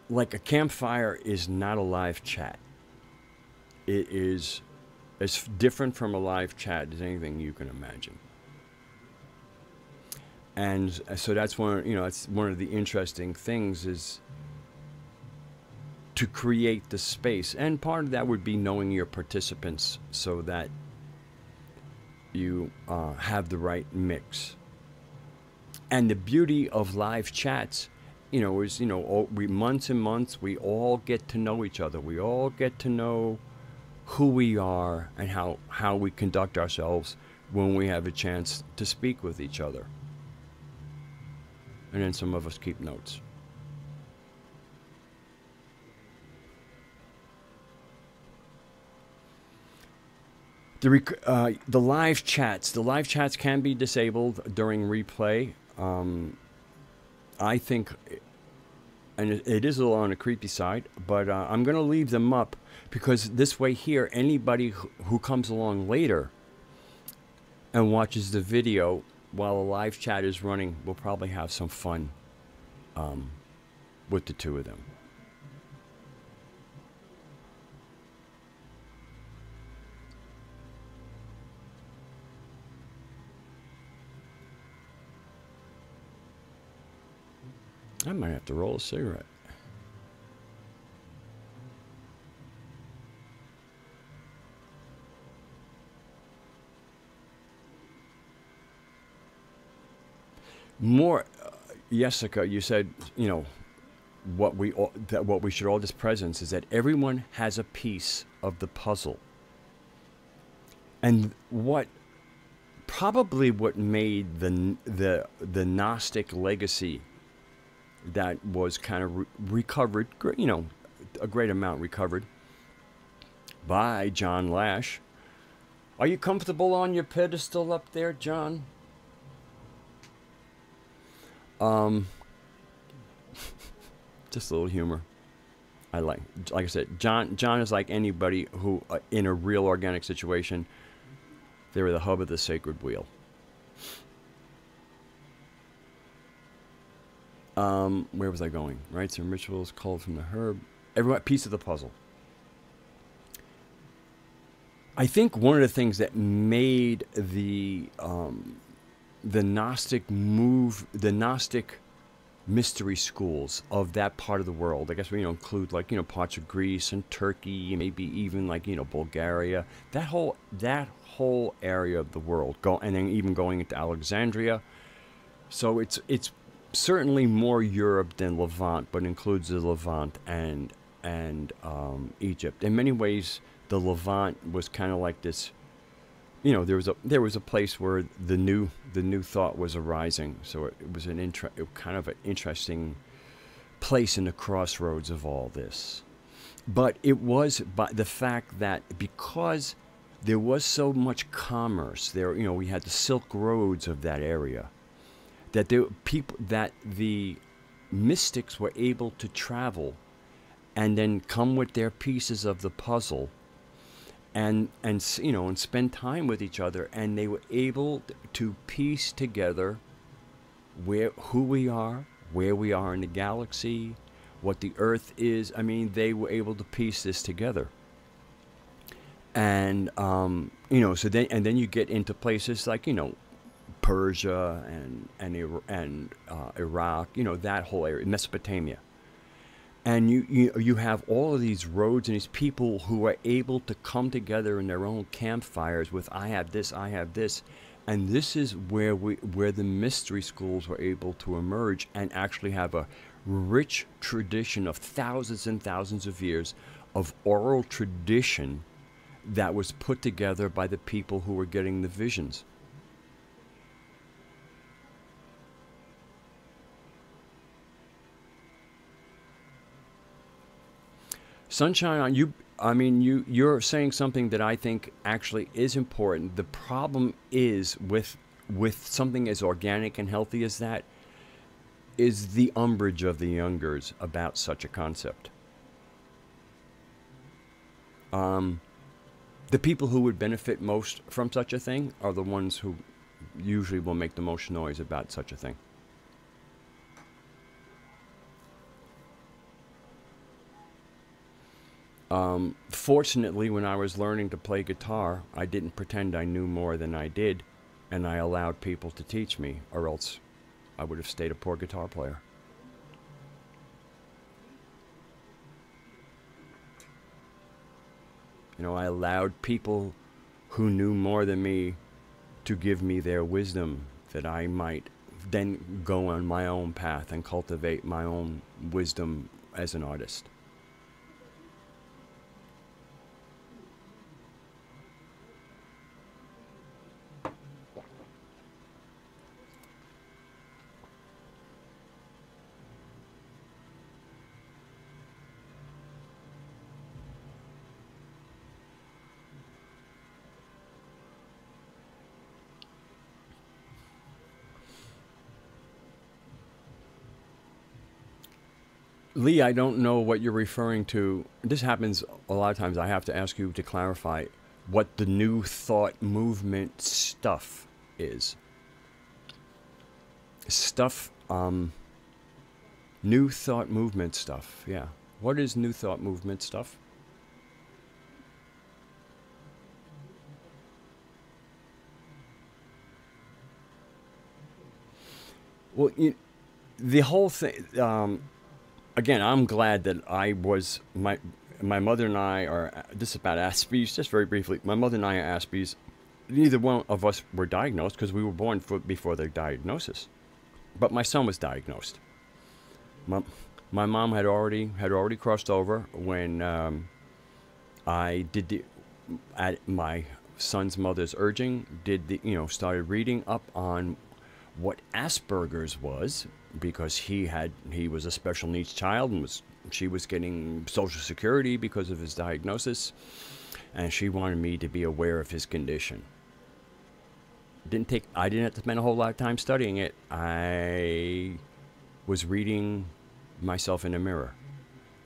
like a campfire is not a live chat. It is as different from a live chat as anything you can imagine. And so that's it's one of the interesting things is to create the space. And part of that would be knowing your participants so that you have the right mix. And the beauty of live chats, is, we months and months, we all get to know each other. We all get to know who we are and how we conduct ourselves when we have a chance to speak with each other. And then some of us keep notes. The live chats can be disabled during replay. I think, and it is a little on the creepy side, but I'm going to leave them up because this way here, anybody who comes along later and watches the video while a live chat is running will probably have some fun with the two of them. I might have to roll a cigarette. More, Jessica, you said, what we should all this presence is that everyone has a piece of the puzzle. And what made the Gnostic legacy that was kind of recovered, a great amount recovered by John Lash. Are you comfortable on your pedestal up there, John? Just a little humor. Like I said, John is like anybody who, in a real organic situation, they're the hub of the sacred wheel. Where was I going? Rites and rituals called from the herb. Everyone, piece of the puzzle. I think one of the things that made the Gnostic mystery schools of that part of the world, I guess we include parts of Greece and Turkey, maybe even Bulgaria, that whole area of the world, and then even going into Alexandria. So it's certainly more Europe than Levant, but includes the Levant and Egypt. In many ways, the Levant was kind of like this. There was a place where the new thought was arising. So it was kind of an interesting place in the crossroads of all this. But it was by the fact that because there was so much commerce there, we had the Silk Roads of that area, that the mystics were able to travel and then come with their pieces of the puzzle and spend time with each other, and they were able to piece together who we are, where we are in the galaxy, what the Earth is. I mean, they were able to piece this together. And so then you get into places like Persia and Iraq, that whole area, Mesopotamia. And you have all of these roads and these people who are able to come together in their own campfires with I have this, and this is where the mystery schools were able to emerge and actually have a rich tradition of thousands and thousands of years of oral tradition that was put together by the people who were getting the visions. Sunshine on you. I mean, you're saying something that I think actually is important. The problem is with something as organic and healthy as that is the umbrage of the youngers about such a concept. The people who would benefit most from such a thing are the ones who usually will make the most noise about such a thing. Fortunately, when I was learning to play guitar, I didn't pretend I knew more than I did, and I allowed people to teach me, or else I would have stayed a poor guitar player. You know, I allowed people who knew more than me to give me their wisdom, that I might then go on my own path and cultivate my own wisdom as an artist. Lee, I don't know what you're referring to. This happens a lot of times. I have to ask you to clarify what the New Thought movement stuff is. Stuff, New Thought movement stuff, yeah. What is New Thought movement stuff? Well, the whole thing, again, I'm glad that I was, my mother and I are, this is about Aspies, just very briefly. My mother and I are Aspies. Neither one of us were diagnosed because we were born before their diagnosis. But my son was diagnosed. My mom had already crossed over when I did at my son's mother's urging, started reading up on what Asperger's was, because he was a special needs child, and she was getting Social Security because of his diagnosis, and she wanted me to be aware of his condition. I didn't have to spend a whole lot of time studying it. I was reading myself in a mirror,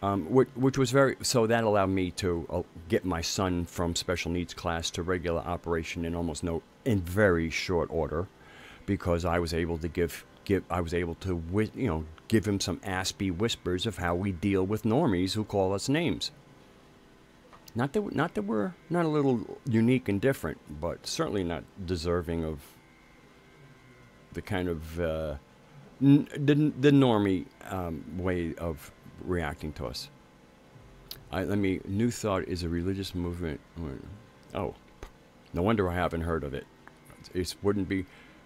which was so that allowed me to get my son from special needs class to regular operation in very short order, because I was able to give him some Aspie whispers of how we deal with normies who call us names. Not that we're not a little unique and different, but certainly not deserving of the kind of the normie way of reacting to us. New Thought is a religious movement. Oh, no wonder I haven't heard of it. It wouldn't be,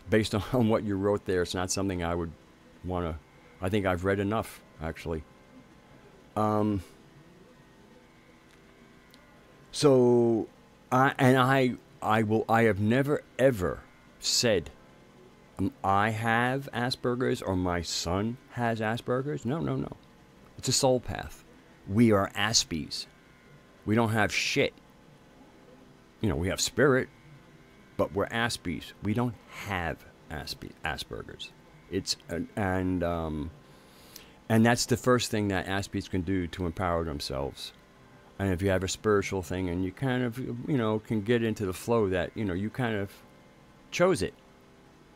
based on what you wrote there, it's not something I would want to. I think I've read enough, actually. So, I have never ever said I have Asperger's or my son has Asperger's. No. It's a soul path. We are Aspies. We don't have shit. We have spirit, but we're Aspies. We don't have Asperger's. And that's the first thing that Aspies can do to empower themselves. And if you have a spiritual thing and you kind of, can get into the flow that, you kind of chose it.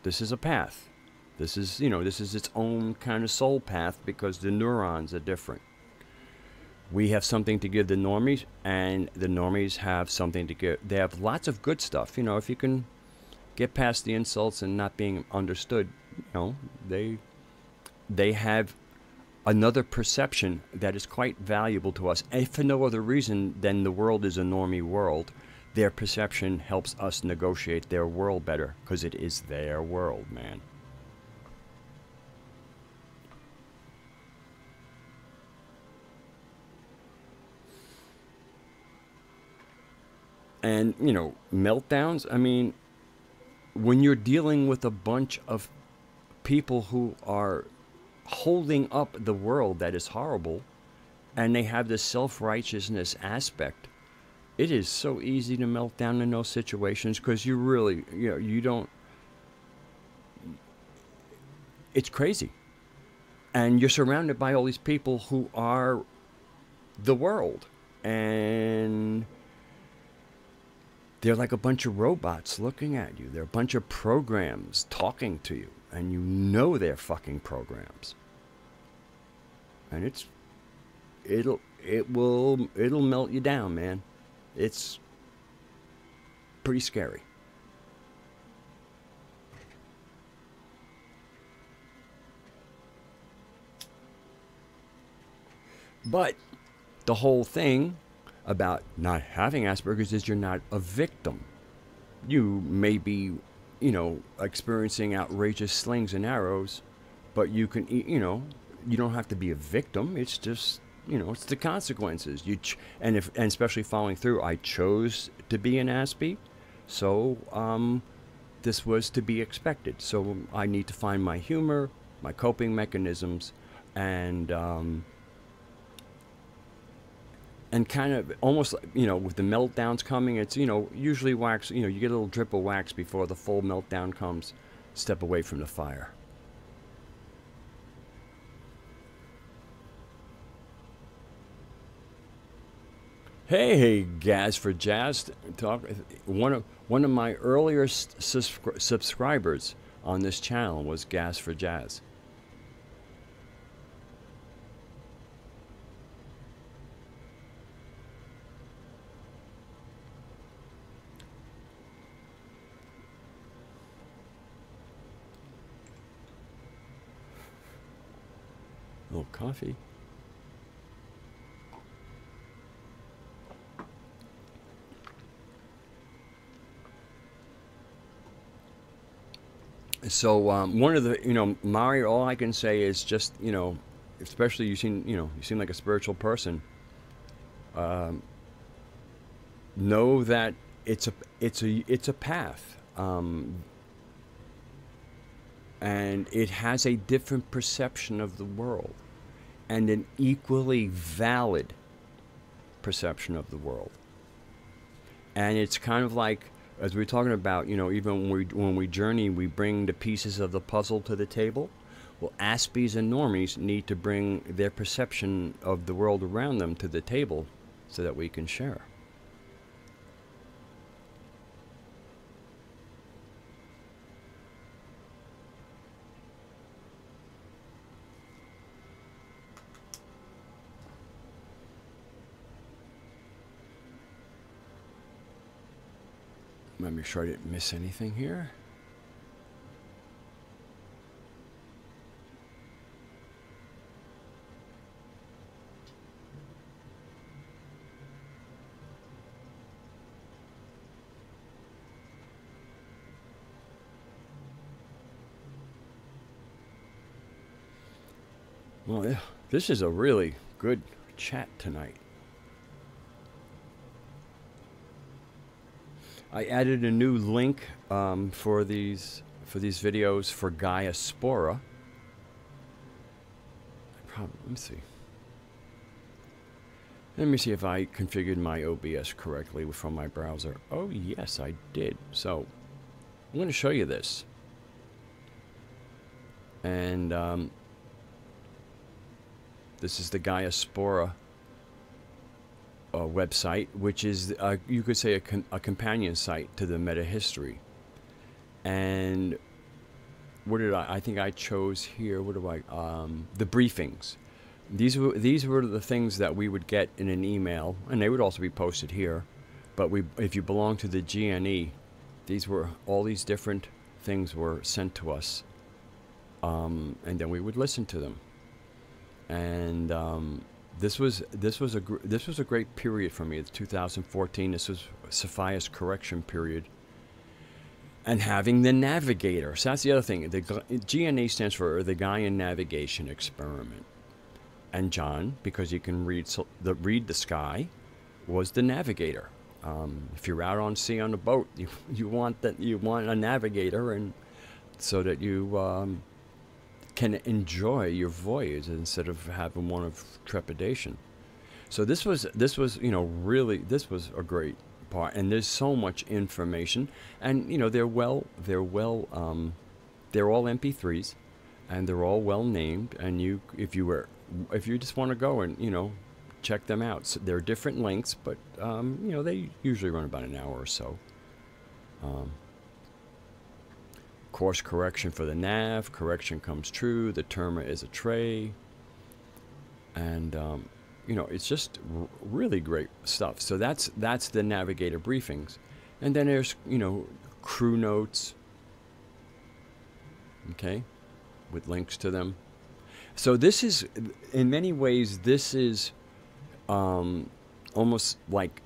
This is a path. This is its own kind of soul path, because the neurons are different. We have something to give the normies, and the normies have something to give. They have lots of good stuff. If you can get past the insults and not being understood, they have another perception that is quite valuable to us, if for no other reason than the world is a normie world. Their perception helps us negotiate their world better, because it is their world, man. And, you know, meltdowns, I mean, when you're dealing with a bunch of people who are holding up the world that is horrible, and they have this self-righteousness aspect, it is so easy to melt down in those situations, because you really, you know, you don't, it's crazy. And you're surrounded by all these people who are the world, and they're like a bunch of robots looking at you. They're a bunch of programs talking to you, and you know they're fucking programs. And it'll melt you down, man. It's pretty scary. But the whole thing about not having Asperger's is you're not a victim. You may be, you know, experiencing outrageous slings and arrows, but you can, you know, you don't have to be a victim. It's just, you know, it's the consequences. And especially following through, I chose to be an Aspie, so this was to be expected. So I need to find my humor, my coping mechanisms, and kind of almost, you know, with the meltdowns coming, it's, you know, usually wax, you know, you get a little drip of wax before the full meltdown comes. Step away from the fire. Hey, Gaz for Jazz. One of my earlier subscribers on this channel was Gaz for Jazz. A little coffee. So one of the, you know, Mari, all I can say is just, you know, especially you seem like a spiritual person. Know that it's a path, and it has a different perception of the world, and an equally valid perception of the world. And it's kind of like, as we're talking about, you know, even when we journey, we bring the pieces of the puzzle to the table. Well, Aspies and Normies need to bring their perception of the world around them to the table so that we can share. Let me make sure I didn't miss anything here. Well, yeah, this is a really good chat tonight. I added a new link for these videos for Gaiaspora. Let me see. Let me see if I configured my OBS correctly from my browser. Oh yes, I did. So I'm going to show you this. And this is the Gaiaspora website, which is, you could say, a companion site to the meta history. And what did I think I chose here? What do I, the briefings. These were the things that we would get in an email, and they would also be posted here. But if you belong to the GNE, all these different things were sent to us, and then we would listen to them. and this was a great period for me. It's 2014. This was Sapphire's correction period, and having the navigator. So that's the other thing. The GNA stands for the Gaian Navigation Experiment. And John, because you can read the sky, was the navigator. If you're out on sea on a boat, you want a navigator, and so that you can enjoy your voyage instead of having one of trepidation. So this was really, this was a great part, and there's so much information, and they're all MP3s, and they're all well named, and if you just want to go and check them out. So they're different lengths, but they usually run about an hour or so. Course correction for the nav, correction comes true, the terma is a tray, and it's just really great stuff. So that's the navigator briefings, and then there's crew notes, okay, with links to them. So this is, in many ways, this is almost like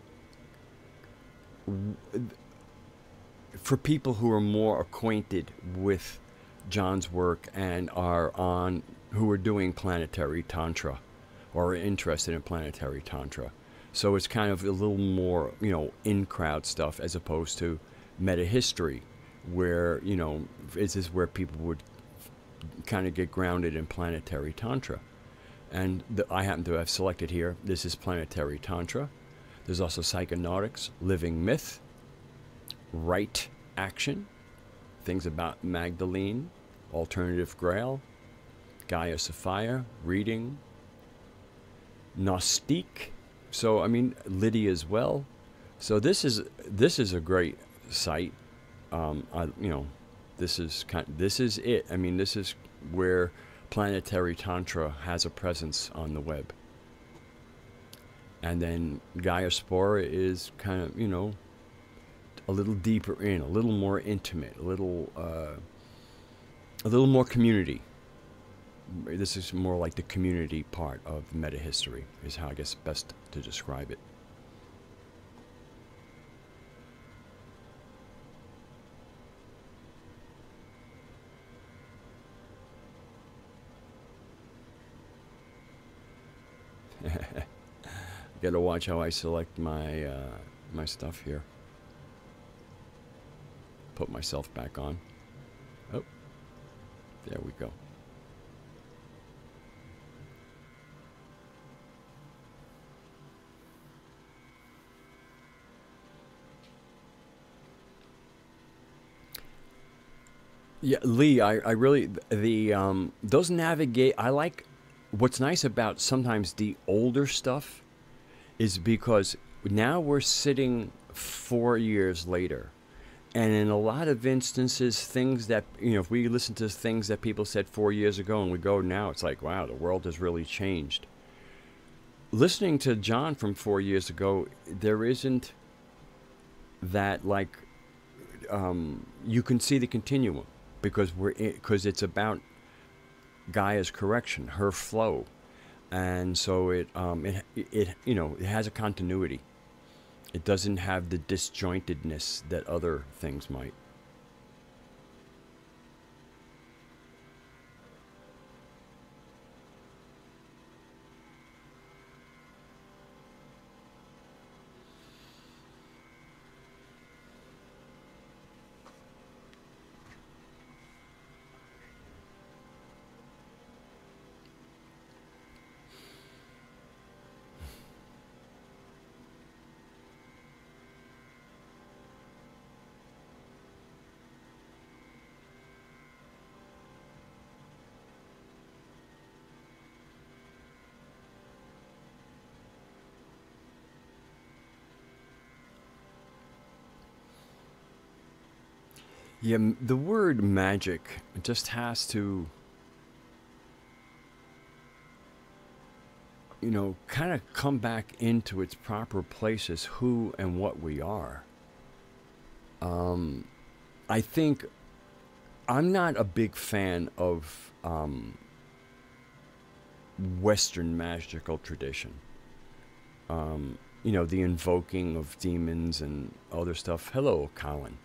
for people who are more acquainted with John's work and who are doing planetary tantra or are interested in planetary tantra. So it's kind of a little more, in-crowd stuff as opposed to meta history, where, this is where people would kind of get grounded in planetary tantra. And I happen to have selected here, this is planetary tantra. There's also psychonautics, living myth, right action, things about Magdalene, alternative grail, Gaia Saphire, reading, Gnostic. So Lydia as well. So this is a great site. This is it. This is where planetary tantra has a presence on the web. And then Gaia Spora is kind of, a little deeper in, a little more intimate, a little more community. This is more like the community part of meta history, is how I guess best to describe it. Gotta watch how I select my my stuff here. Put myself back on. Oh, there we go. Yeah, Lee, I really, those navigate, I like, what's nice about sometimes the older stuff is because now we're sitting 4 years later. And in a lot of instances, things that, if we listen to things that people said 4 years ago and we go now, it's like, wow, the world has really changed. Listening to John from 4 years ago, there isn't that, like, you can see the continuum because it's about Gaia's correction, her flow. And so it has a continuity. It doesn't have the disjointedness that other things might. Yeah, the word magic just has to, kind of come back into its proper place as who and what we are. I think I'm not a big fan of Western magical tradition. You know, the invoking of demons and other stuff. Hello, Colin.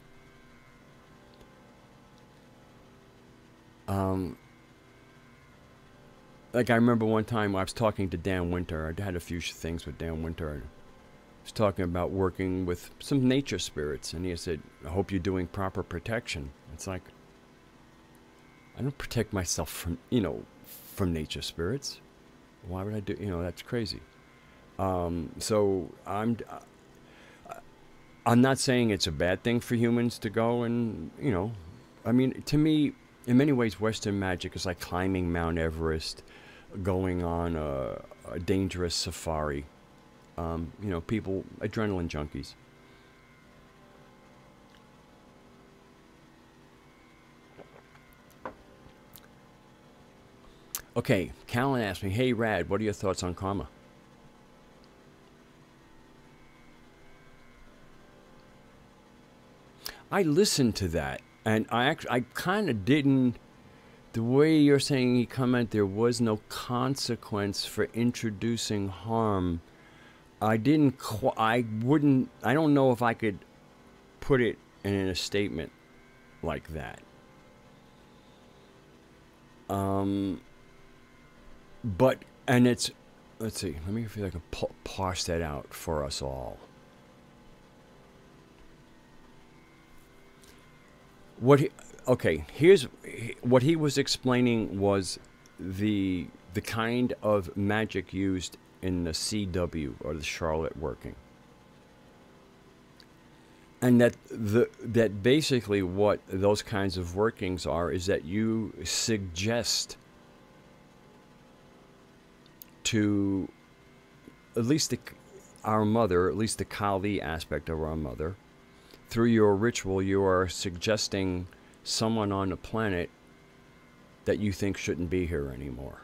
Like I remember one time I was talking to Dan Winter. I had a few things with Dan Winter. I was talking about working with some nature spirits, and he said, "I hope you're doing proper protection." It's like, I don't protect myself from, you know, from nature spirits. Why would I do? You know, that's crazy. So I'm not saying it's a bad thing for humans to go and, you know, I mean, to me, in many ways, Western magic is like climbing Mount Everest, going on a dangerous safari. You know, people, adrenaline junkies. Okay, Callan asked me, "Hey, Rad, what are your thoughts on karma?" I listened to that, and I kind of didn't. The way you're saying he comment, there was no consequence for introducing harm. I didn't. I wouldn't. I don't know if I could put it in a statement like that. But and it's. Let's see. Let me see if I can parse that out for us all. Okay, here's what he was explaining was the kind of magic used in the CW or the Charlotte working, and that basically what those kinds of workings are is that you suggest to at least our mother, at least the Kali aspect of our mother. Through your ritual, you are suggesting someone on the planet that you think shouldn't be here anymore.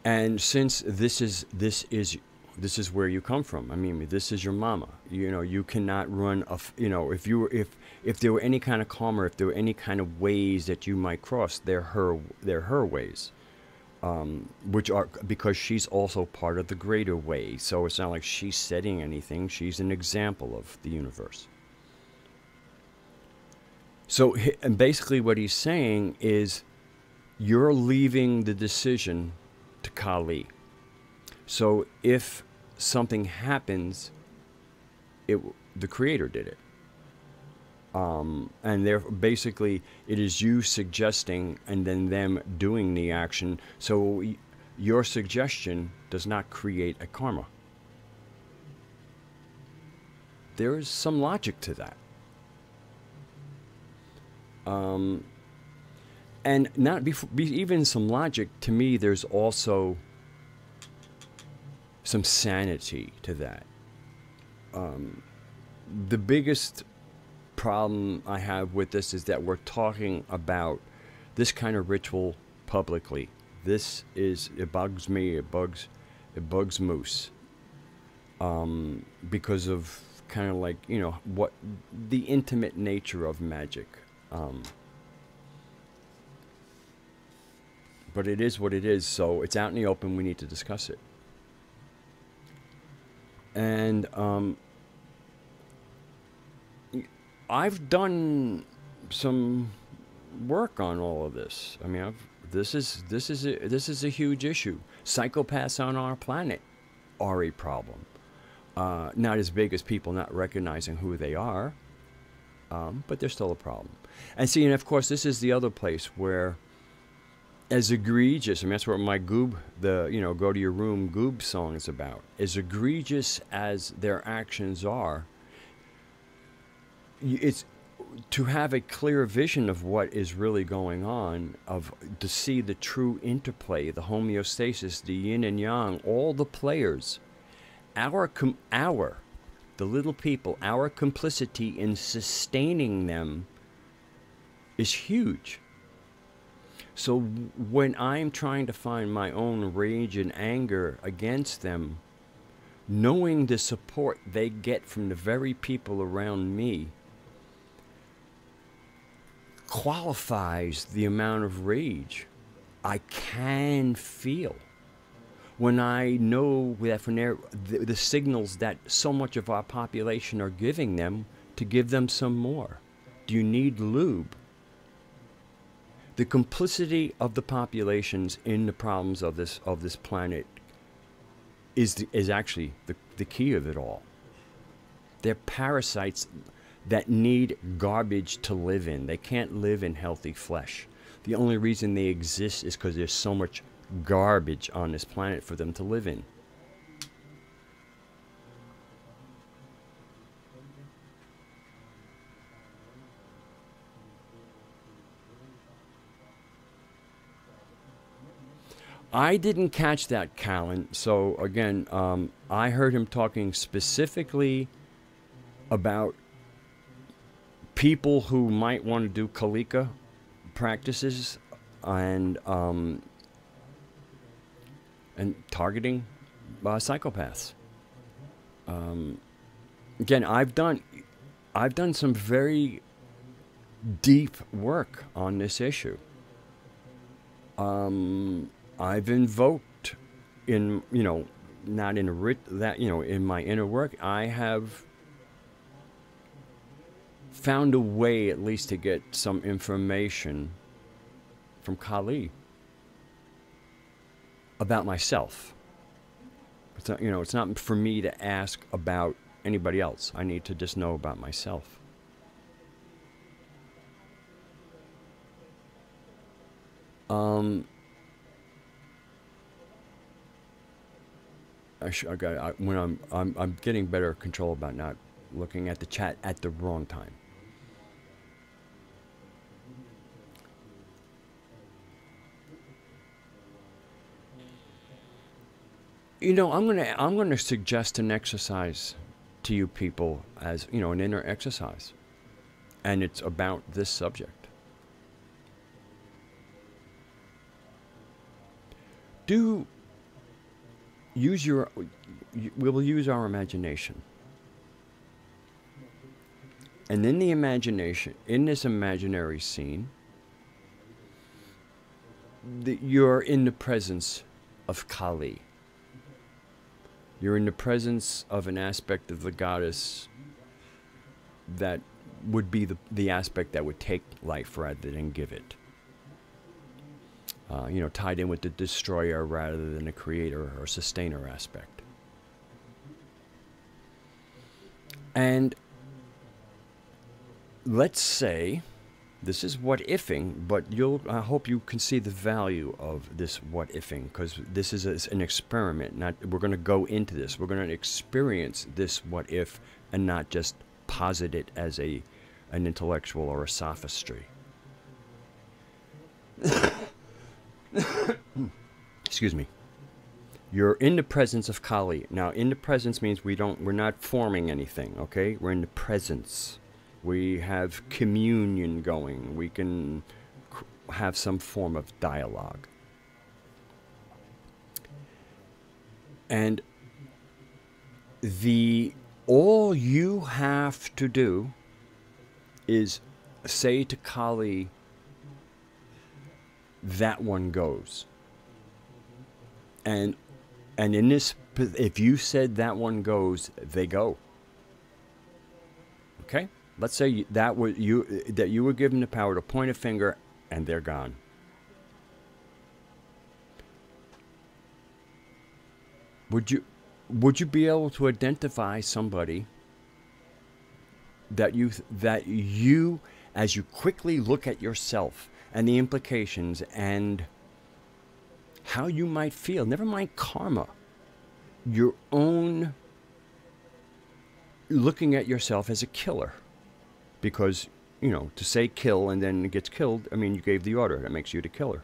And since this is where you come from. I mean, this is your mama. You know, you cannot run a. You know, if there were any kind of karma, if there were any kind of ways that you might cross, they're her ways. Which are because she's also part of the greater way. So it's not like she's setting anything. She's an example of the universe. So, and basically what he's saying is you're leaving the decision to Kali. So if something happens, the creator did it. And basically it is you suggesting and then them doing the action. So your suggestion does not create a karma. There is some logic to that. And not even some logic, to me, there's also some sanity to that. The biggest problem I have with this is that we're talking about this kind of ritual publicly. It bugs me, it bugs Moose. Because of kind of like, you know, what the intimate nature of magic. But it is what it is, so it's out in the open, we need to discuss it. And I've done some work on all of this. I mean, this is a huge issue. Psychopaths on our planet are a problem. Not as big as people not recognizing who they are, but they're still a problem. And see, and of course, this is the other place where, as egregious, I mean, that's what my Goob, Go to Your Room Goob song is about. As egregious as their actions are, it's to have a clear vision of what is really going on, to see the true interplay, the homeostasis, the yin and yang, all the players, the little people, our complicity in sustaining them is huge. So when I'm trying to find my own rage and anger against them, knowing the support they get from the very people around me qualifies the amount of rage I can feel when I know that from the signals that so much of our population are giving them to give them some more. Do you need lube? The complicity of the populations in the problems of this planet is actually the key of it all. They're parasites that need garbage to live in. They can't live in healthy flesh. The only reason they exist is because there's so much garbage on this planet for them to live in. I didn't catch that, Callan. So again, I heard him talking specifically about people who might want to do Kalika practices and targeting psychopaths. Again, I've done some very deep work on this issue. I've invoked in, not in a in my inner work, I have found a way at least to get some information from Kali about myself. It's not, it's not for me to ask about anybody else. I need to just know about myself. When I'm getting better control about not looking at the chat at the wrong time. I'm gonna suggest an exercise to you people as, an inner exercise. And it's about this subject. We'll use our imagination. And in the imagination, in this imaginary scene, you're in the presence of Kali. You're in the presence of an aspect of the goddess that would be the aspect that would take life rather than give it. Tied in with the destroyer rather than the creator or sustainer aspect. And let's say, this is what-ifing, but I hope you can see the value of this what-ifing, because this is an experiment. We're going to go into this. We're going to experience this what-if and not just posit it as an intellectual or a sophistry. Excuse me. You're in the presence of Kali. Now, in the presence means we're not forming anything, okay? We're in the presence. We have communion going. We can have some form of dialogue. And all you have to do is say to Kali, that one goes. And in this, if you said that one goes, they go. Okay? Let's say that you were given the power to point a finger and they're gone. Would you be able to identify somebody that you as you quickly look at yourself and the implications and how you might feel, never mind karma, your own looking at yourself as a killer? Because, to say kill and then it gets killed, I mean, you gave the order. That makes you the killer.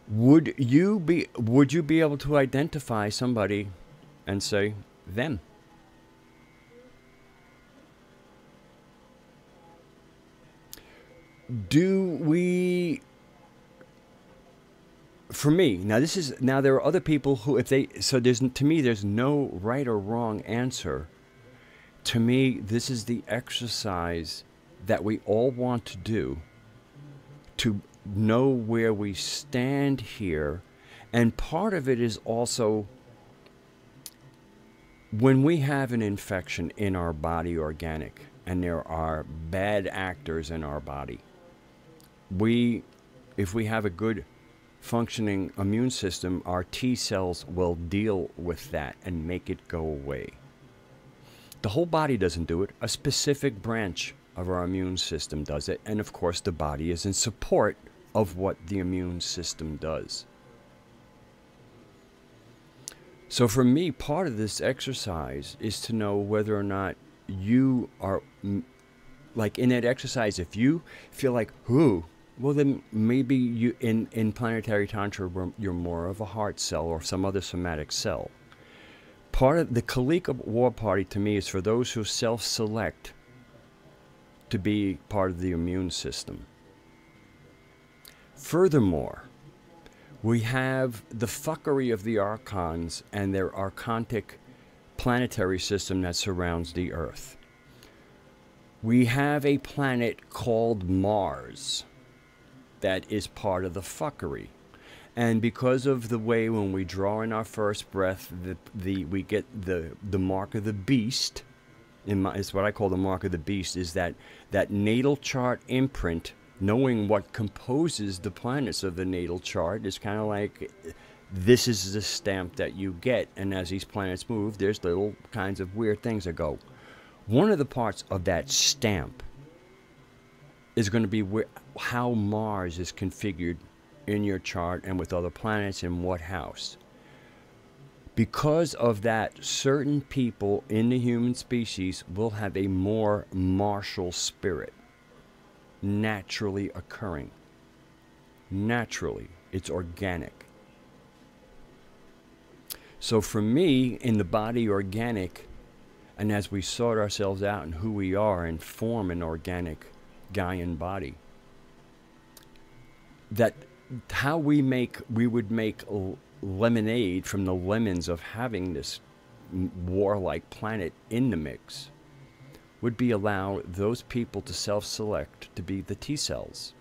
Would you be able to identify somebody and say, them? For me, now there are other people who, to me there's no right or wrong answer to me, this is the exercise that we all want to do to know where we stand here. And part of it is also when we have an infection in our body, organic, and there are bad actors in our body, if we have a good functioning immune system, our T cells will deal with that and make it go away. The whole body doesn't do it. A specific branch of our immune system does it. And of course, the body is in support of what the immune system does. So for me, part of this exercise is to know whether or not you are, like in that exercise, if you feel like, whoo, well then maybe you, in planetary tantra, you're more of a heart cell or some other somatic cell. Part of the Kalika War Party to me is for those who self-select to be part of the immune system. Furthermore, we have the fuckery of the archons and their archontic planetary system that surrounds the Earth. We have a planet called Mars that is part of the fuckery. And because of the way when we draw in our first breath, we get the mark of the beast, it's what I call the mark of the beast, is that natal chart imprint. Knowing what composes the planets of the natal chart is kind of like, this is the stamp that you get. And as these planets move, there's little kinds of weird things that go. One of the parts of that stamp is going to be how Mars is configured in your chart and with other planets in what house. Because of that, certain people in the human species will have a more martial spirit. Naturally occurring. Naturally. It's organic. So for me, in the body organic, and as we sort ourselves out and who we are and form an organic Gaian body, that how we would make lemonade from the lemons of having this warlike planet in the mix would be allow those people to self-select to be the T cells.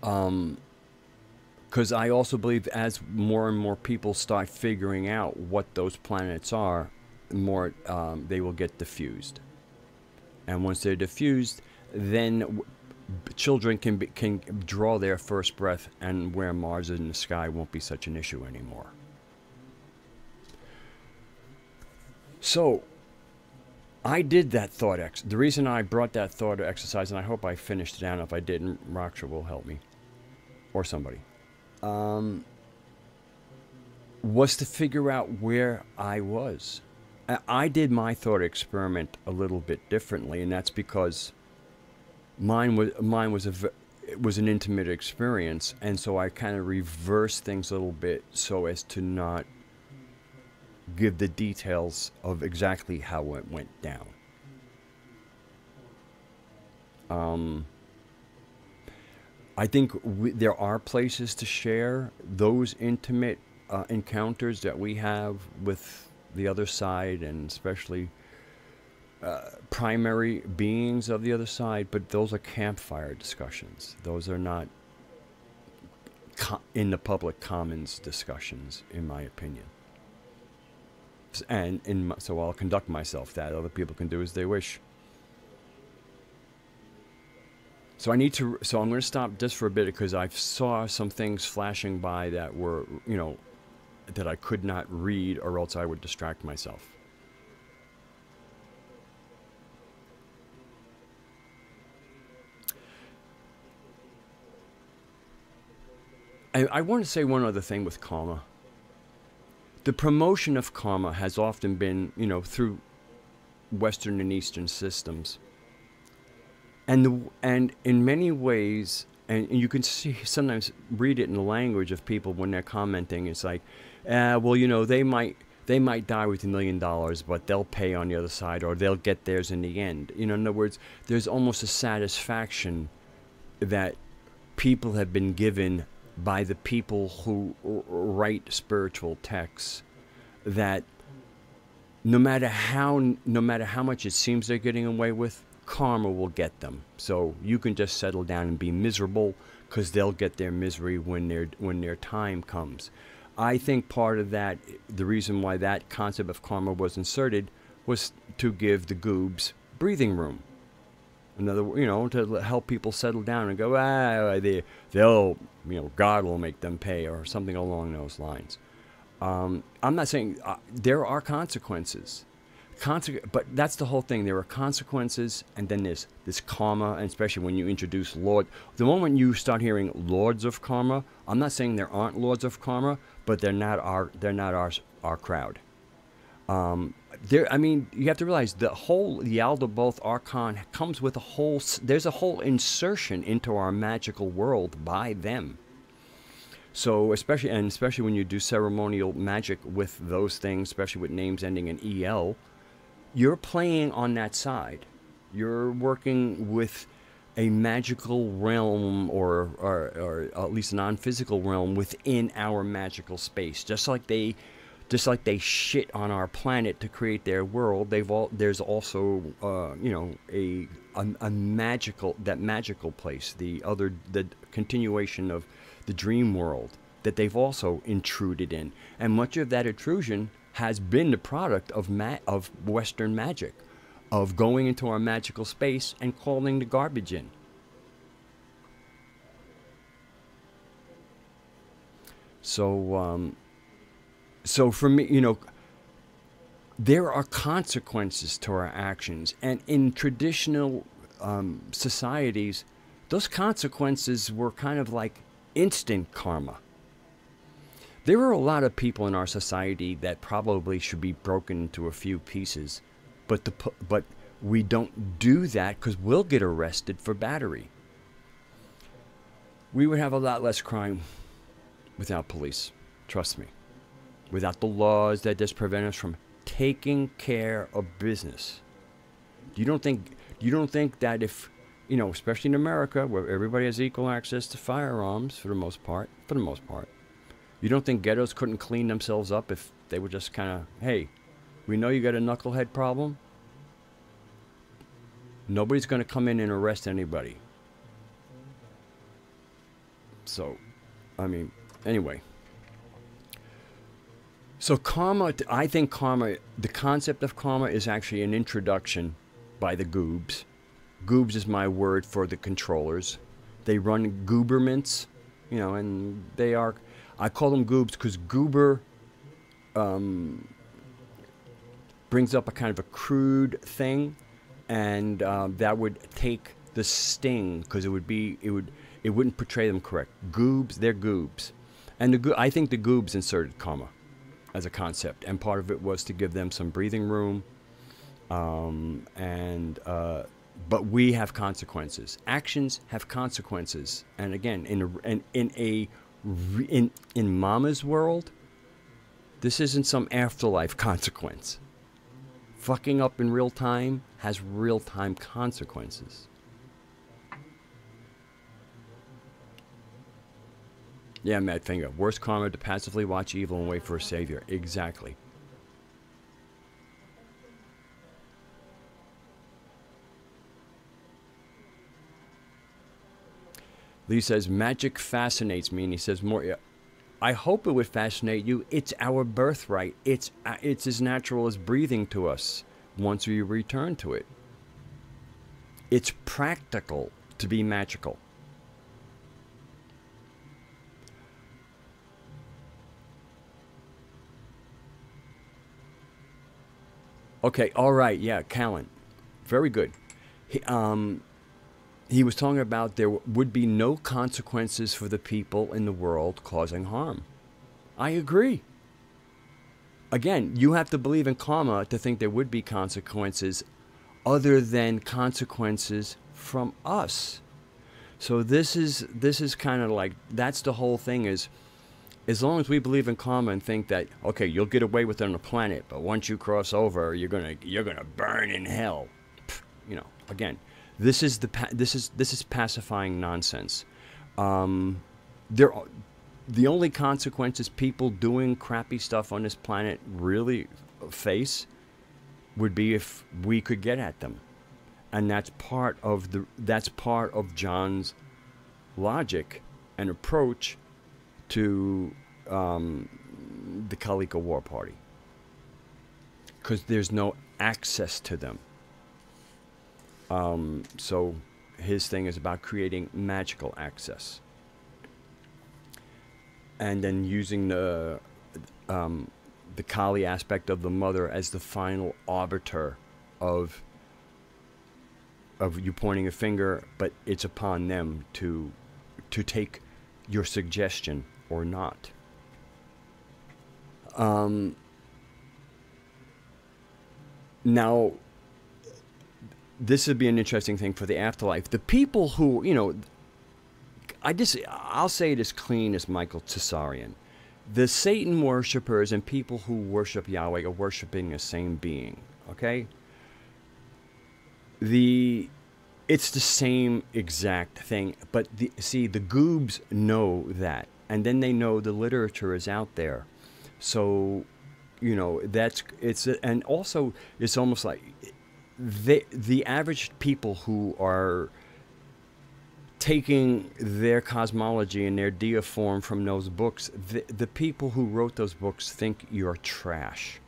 Because I also believe as more and more people start figuring out what those planets are, more they will get diffused. And once they're diffused, then children can draw their first breath, and where Mars is in the sky won't be such an issue anymore. So, I did that thought the reason I brought that thought exercise, and I hope I finished it down. If I didn't, Raksha will help me. Or somebody. Was to figure out where I was. I did my thought experiment a little bit differently, and that's because mine was an intimate experience, and so I kind of reversed things a little bit so as to not give the details of exactly how it went down. I think there are places to share those intimate encounters that we have with the other side, and especially primary beings of the other side, but those are campfire discussions. Those are not in the public commons discussions, in my opinion. And so I'll conduct myself that. Other people can do as they wish. So I'm going to stop just for a bit because I saw some things flashing by that were, that I could not read, or else I would distract myself. I want to say one other thing with karma. The promotion of karma has often been, through Western and Eastern systems. And in many ways, and you can sometimes read it in the language of people when they're commenting. It's like, well, they might die with $1 million, but they'll pay on the other side, or they'll get theirs in the end. In other words, there's almost a satisfaction that people have been given by the people who write spiritual texts, that no matter how much it seems they're getting away with, karma will get them. So you can just settle down and be miserable, because they'll get their misery when their time comes. I think part of that, the reason why that concept of karma was inserted, was to give the goobs breathing room. Another, to help people settle down and go, they'll, God will make them pay, or something along those lines. I'm not saying there are consequences. But that's the whole thing. There are consequences, and then there's this karma, and especially when you introduce Lord. The moment you start hearing lords of karma, I'm not saying there aren't lords of karma, but they're not our crowd. You have to realize the Yaldabaoth Archon comes with there's a whole insertion into our magical world by them. So especially when you do ceremonial magic with those things, especially with names ending in EL, you're playing on that side. You're working with a magical realm, or at least a non-physical realm within our magical space. Just like they shit on our planet to create their world, there's also a magical place, the continuation of the dream world that they've also intruded in, and much of that intrusion has been the product of Western magic, of going into our magical space and calling the garbage in. So for me, there are consequences to our actions, and in traditional societies, those consequences were kind of like instant karma. There are a lot of people in our society that probably should be broken into a few pieces, but we don't do that because we'll get arrested for battery. We would have a lot less crime without police, trust me. Without the laws that just prevent us from taking care of business. You don't think that if, especially in America, where everybody has equal access to firearms for the most part, you don't think ghettos couldn't clean themselves up if they were just kind of, hey, we know you got a knucklehead problem. Nobody's going to come in and arrest anybody. So, anyway. So karma, I think the concept of karma is actually an introduction by the goobs. Goobs is my word for the controllers. They run gooberments, and they are, I call them goobs because goober brings up a kind of a crude thing, and that would take the sting, because it wouldn't portray them correct. Goobs, they're goobs. And I think the goobs inserted karma as a concept, and part of it was to give them some breathing room, but we have consequences. Actions have consequences, and again, in Mama's world, this isn't some afterlife consequence. Fucking up in real time has real time consequences. Yeah, Mad Finger. Worst karma to passively watch evil and wait for a savior. Exactly. Lee says, magic fascinates me, and he says more. Yeah, I hope it would fascinate you. It's our birthright. It's as natural as breathing to us once we return to it. It's practical to be magical. Okay, all right, yeah, Callan. Very good. He was talking about there would be no consequences for the people in the world causing harm. I agree. Again, you have to believe in karma to think there would be consequences other than consequences from us. So this is kind of like, that's the whole thing, is as long as we believe in karma and think that, okay, you'll get away with it on the planet, but once you cross over, you're gonna burn in hell. Again, this is pacifying nonsense. The only consequences people doing crappy stuff on this planet really face would be if we could get at them. And that's part of John's logic and approach to the Kalika War Party, because there's no access to them. So his thing is about creating magical access, and then using the Kali aspect of the mother as the final arbiter of you pointing a finger, but it's upon them to take your suggestion or not. Now, this would be an interesting thing for the afterlife. The people who, I'll say it as clean as Michael Tsarian. The Satan worshippers and people who worship Yahweh are worshiping the same being, okay? It's the same exact thing, but the goobs know that, and then they know the literature is out there. So, and also it's almost like the average people who are taking their cosmology and their deiform from those books, the people who wrote those books think you're trash.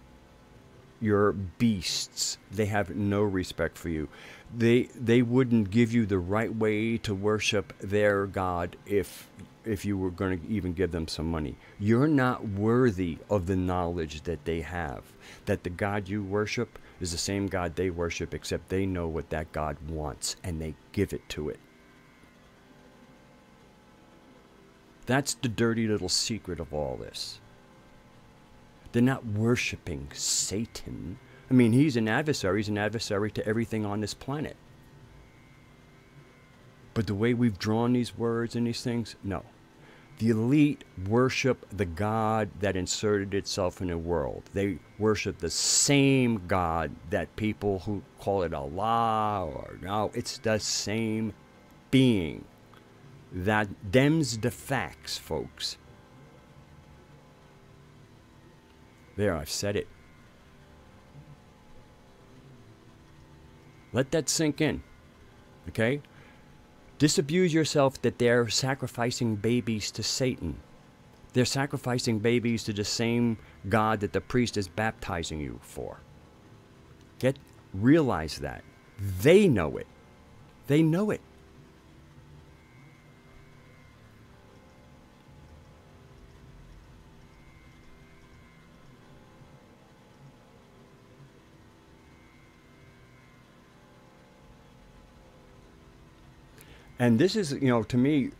You're beasts. They have no respect for you. They wouldn't give you the right way to worship their God if you were going to even give them some money. You're not worthy of the knowledge that they have. That the God you worship is the same God they worship, except they know what that God wants and they give it to it. That's the dirty little secret of all this. They're not worshiping Satan. I mean, he's an adversary. He's an adversary to everything on this planet. But the way we've drawn these words and these things, no. The elite worship the God that inserted itself in the world. They worship the same God that people who call it Allah or no, it's the same being. That them's the facts, folks. There, I've said it. Let that sink in, okay? Disabuse yourself that they're sacrificing babies to Satan. They're sacrificing babies to the same God that the priest is baptizing you for. Realize that. They know it. They know it. And this is, to me,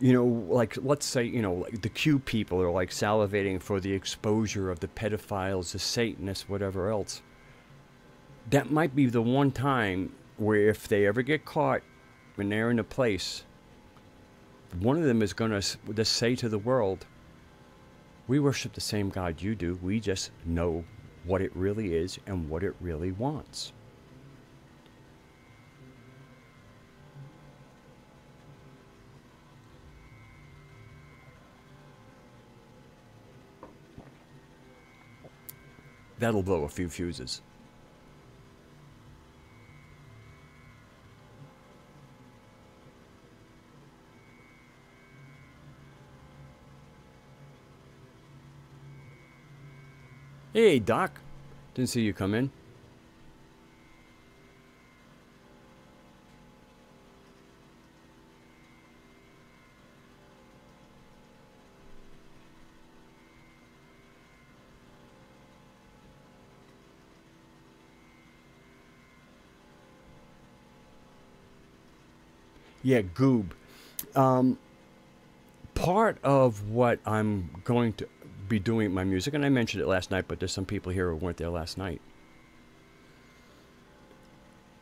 like, let's say, like the Q people are like salivating for the exposure of the pedophiles, the Satanists, whatever else. That might be the one time where if they ever get caught when they're in a place, one of them is going to say to the world, we worship the same God you do. We just know what it really is and what it really wants. That'll blow a few fuses. Hey, Doc. Didn't see you come in. Yeah, goob. Part of what I'm going to be doing with my music, and I mentioned it last night, but there's some people here who weren't there last night,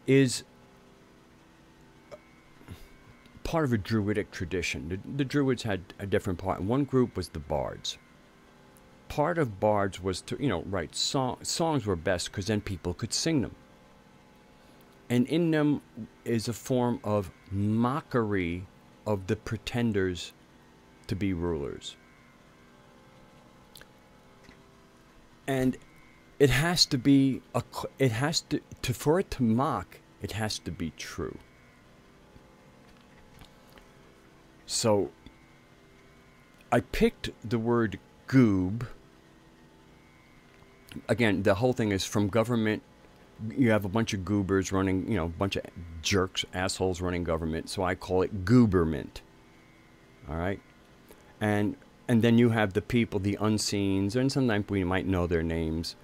is part of a Druidic tradition. The Druids had a different part. One group was the bards. Part of bards was to, write songs were best because then people could sing them. And in them is a form of mockery of the pretenders to be rulers. And it has to be it has to for it to mock, it has to be true. So I picked the word goob. Again, the whole thing is from government. You have a bunch of goobers running, you know, a bunch of jerks, assholes running government. So I call it gooberment. All right. And then you have the people, the unseens, and sometimes we might know their names,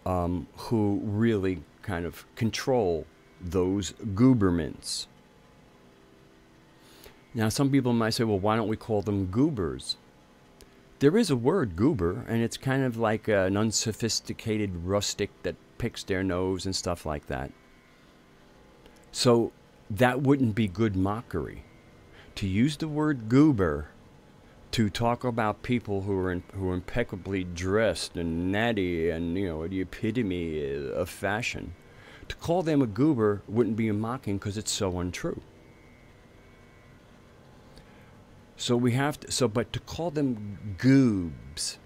who really kind of control those gooberments. Now, some people might say, well, why don't we call them goobers? There is a word, goober, and it's kind of like an unsophisticated rustic that picks their nose and stuff like that. So that wouldn't be good mockery. To use the word goober to talk about people who are impeccably dressed and natty and, you know, the epitome of fashion, to call them a goober wouldn't be a mocking because it's so untrue. So we have to, but to call them goobs,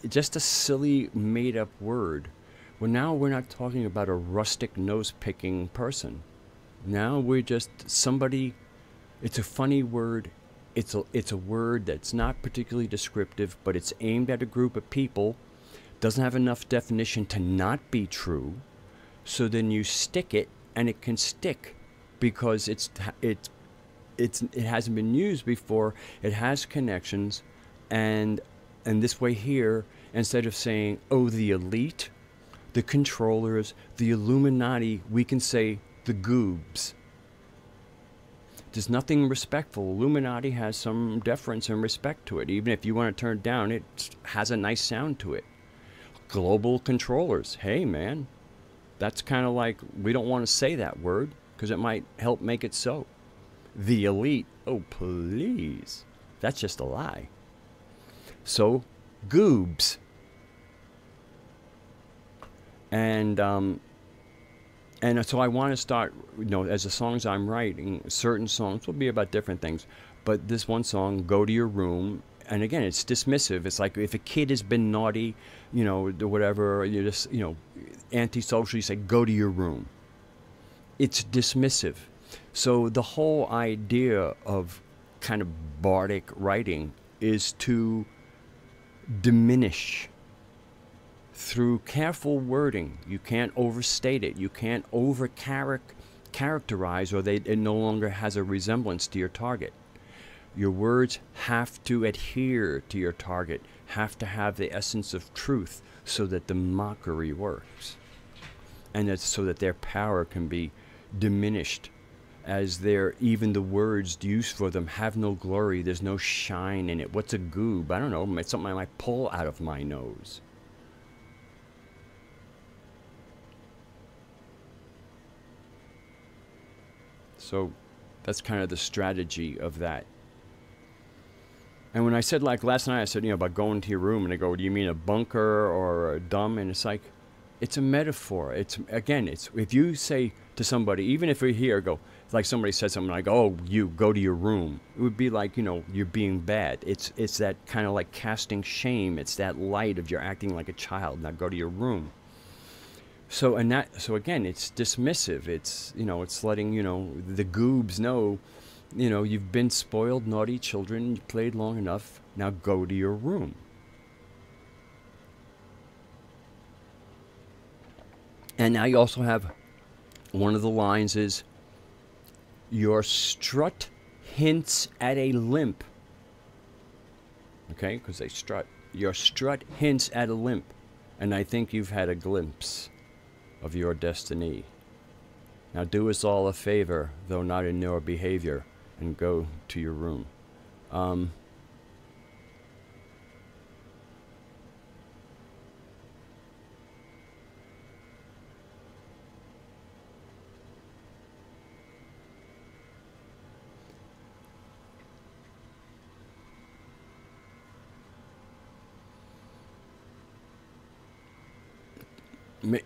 just a silly made-up word. Well, now we're not talking about a rustic nose-picking person. Now we're just somebody. It's a funny word. It's a word that's not particularly descriptive, but it's aimed at a group of people. Doesn't have enough definition to not be true. So then you stick it, and it can stick because it hasn't been used before. It has connections, and this way here, instead of saying, oh, the elite, the controllers, the Illuminati, we can say the goobs. There's nothing respectful. Illuminati has some deference and respect to it. Even if you want to turn it down, it has a nice sound to it. Global controllers, hey man, that's kind of like, we don't want to say that word because it might help make it so. The elite, oh please, that's just a lie. So, goobs. And so I want to start, you know, as the songs I'm writing, certain songs will be about different things. But this one song, Go to Your Room, and again, it's dismissive. It's like if a kid has been naughty, you know, whatever, you just, you know, antisocial, you say, go to your room. It's dismissive. So the whole idea of kind of bardic writing is to diminish through careful wording. You can't overstate it. You can't over-characterize, or it no longer has a resemblance to your target. Your words have to adhere to your target, have to have the essence of truth so that the mockery works. And that's so that their power can be diminished, as even the words used for them have no glory. There's no shine in it. What's a goob? I don't know. It's something I might pull out of my nose. So that's kind of the strategy of that. And when I said, like last night, I said, you know, about going to your room, and they go, do you mean a bunker or a dumb? And it's like, it's a metaphor. It's, again, it's, if you say to somebody, even if we hear, go, like somebody said something like, oh, you go to your room, it would be like, you know, you're being bad. It's that kind of like casting shame. It's that light of you're acting like a child. Now go to your room. So, so again, it's dismissive. It's, you know, it's letting, you know, the goobs know, you know, you've been spoiled, naughty children, you played long enough, now go to your room. And now you also have, one of the lines is, your strut hints at a limp. Okay, because they strut. Your strut hints at a limp, and I think you've had a glimpse of your destiny. Now do us all a favor, though not in your behavior, and go to your room.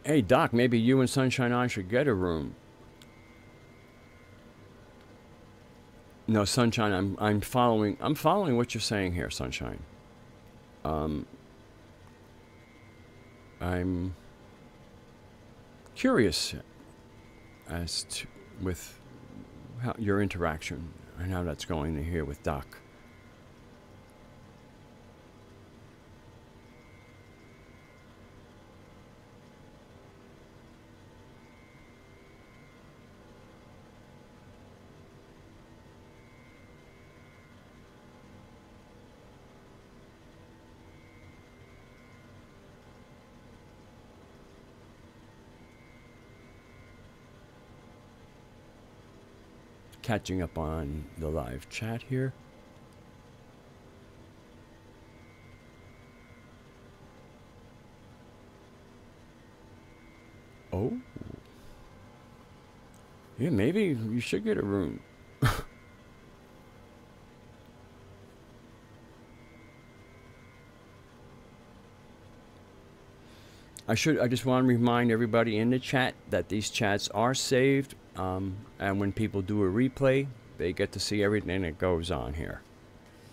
Hey Doc, maybe you and Sunshine On should get a room. No, Sunshine, I'm following what you're saying here, Sunshine. curious as to with how your interaction and how that's going here with Doc. Catching up on the live chat here. Oh. Yeah, maybe you should get a room. I just want to remind everybody in the chat that these chats are saved, and when people do a replay, they get to see everything that goes on here,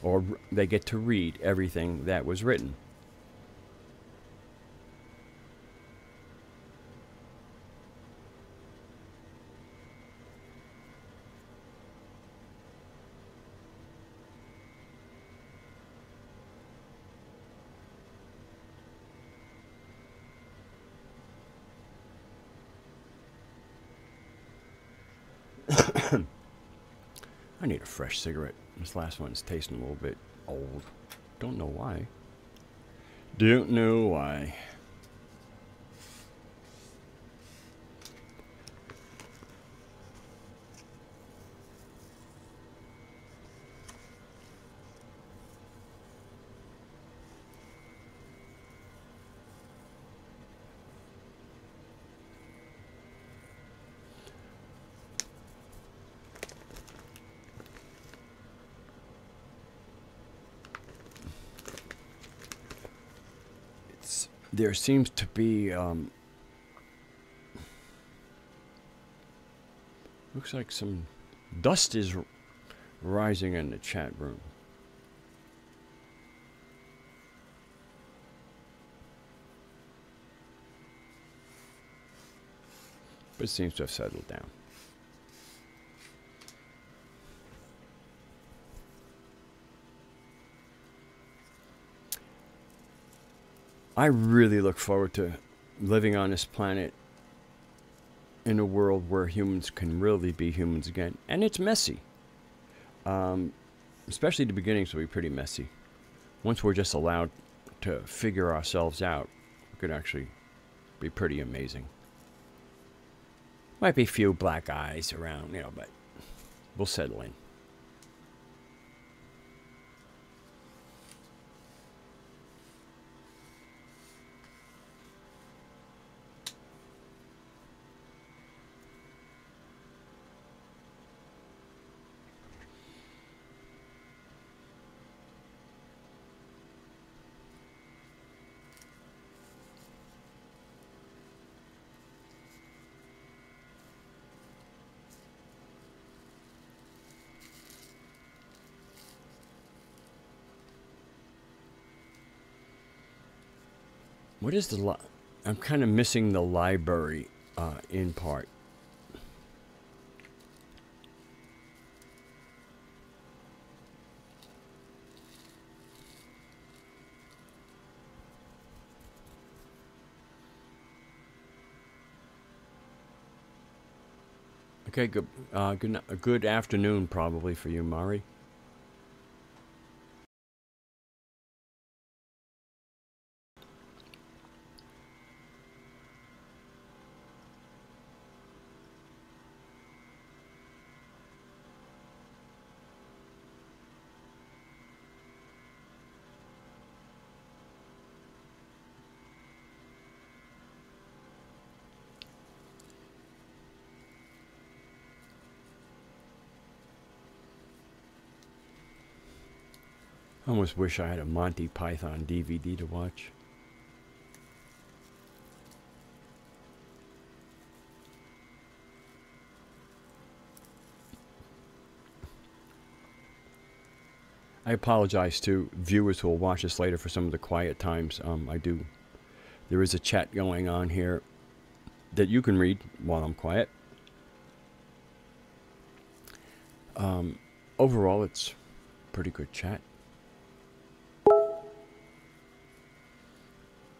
or they get to read everything that was written. I need a fresh cigarette. This last one's tasting a little bit old. Don't know why. Don't know why. There seems to be, looks like some dust is rising in the chat room. But it seems to have settled down. I really look forward to living on this planet in a world where humans can really be humans again. And it's messy. Especially the beginnings will be pretty messy. Once we're just allowed to figure ourselves out, it could actually be pretty amazing. Might be a few black eyes around, you know, but we'll settle in. What is the I'm kind of missing the library in part. Okay, good afternoon probably for you, Mari. I almost wish I had a Monty Python DVD to watch. I apologize to viewers who will watch this later for some of the quiet times. There is a chat going on here. that you can read while I'm quiet. Overall, it's pretty good chat.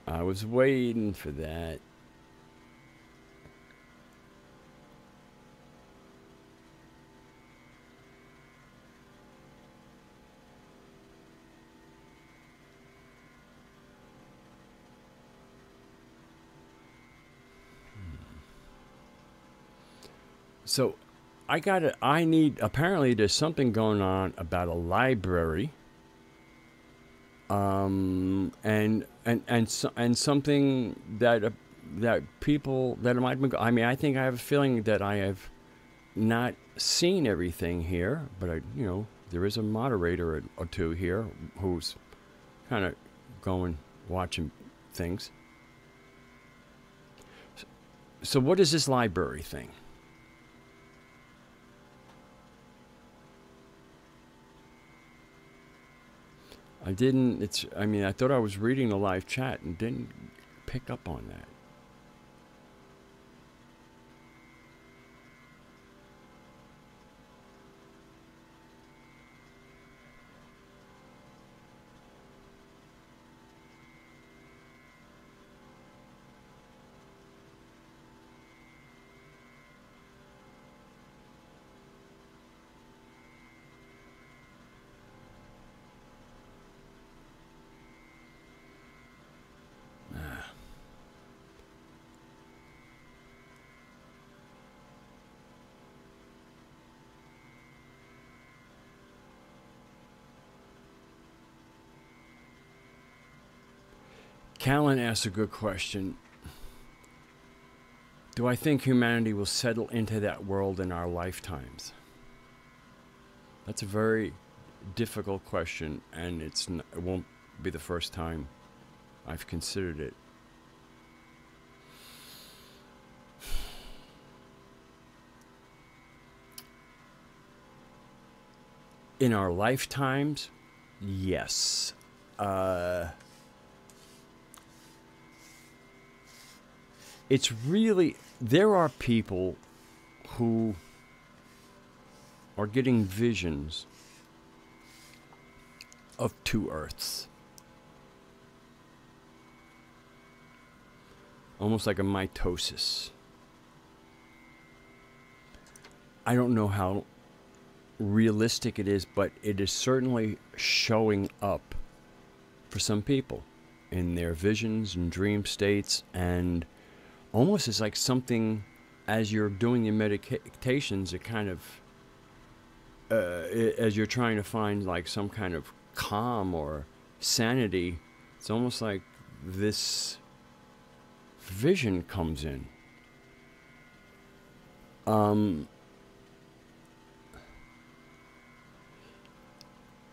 I was waiting for that. So apparently there's something going on about a library. And something that people that might be, I mean, I think I have a feeling that I have not seen everything here, but there is a moderator or two here who's kind of watching things. So what is this library thing? I thought I was reading the live chat and didn't pick up on that. Callan asked a good question. Do I think humanity will settle into that world in our lifetimes? That's a very difficult question, and it won't be the first time I've considered it. In our lifetimes, yes. It's really, there are people who are getting visions of two Earths. Almost like a mitosis. I don't know how realistic it is, but it is certainly showing up for some people in their visions and dream states, and almost it's like something, as you're doing your meditations, it kind of, as you're trying to find like some kind of calm or sanity, it's almost like this vision comes in.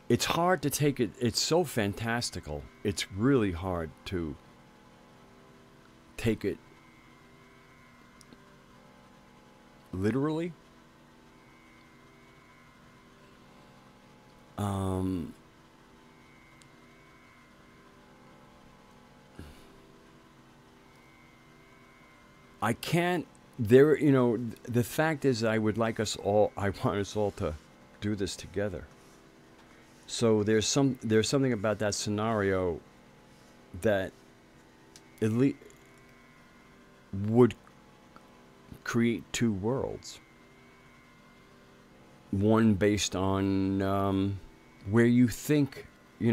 It's hard to take it. It's so fantastical. It's really hard to take it literally. I can't, the fact is I want us all to do this together. So there's something about that scenario that at least would create two worlds. One based on where you think, in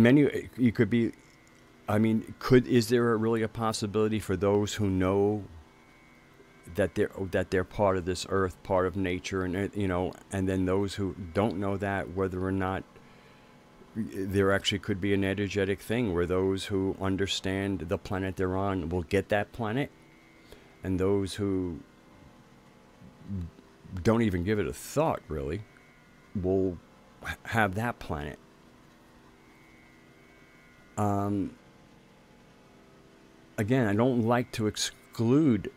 many, you could be, is there really a possibility for those who know that they're part of this earth, part of nature, and and then those who don't know that, whether or not there actually could be an energetic thing where those who understand the planet they're on will get that planet, and those who don't even give it a thought really will have that planet. Again, I don't like to exclude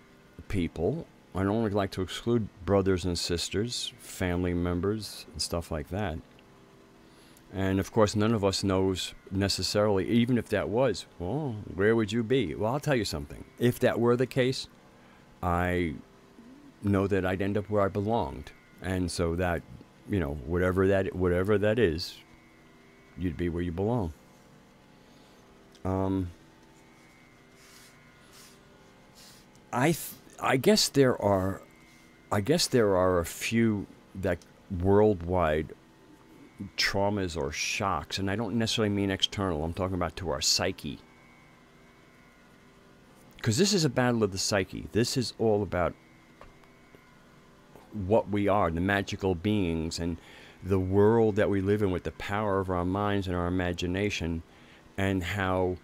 people. I don't like to exclude brothers and sisters, family members, and stuff like that. And of course, none of us knows necessarily, even if that was, well, where would you be? Well, I'll tell you something. If that were the case, I know that I'd end up where I belonged. And so that, whatever that is, you'd be where you belong. I guess there are a few that worldwide traumas or shocks, and I don't necessarily mean external. I'm talking about to our psyche. Because this is a battle of the psyche. This is all about what we are, the magical beings, and the world that we live in with the power of our minds and our imagination, and how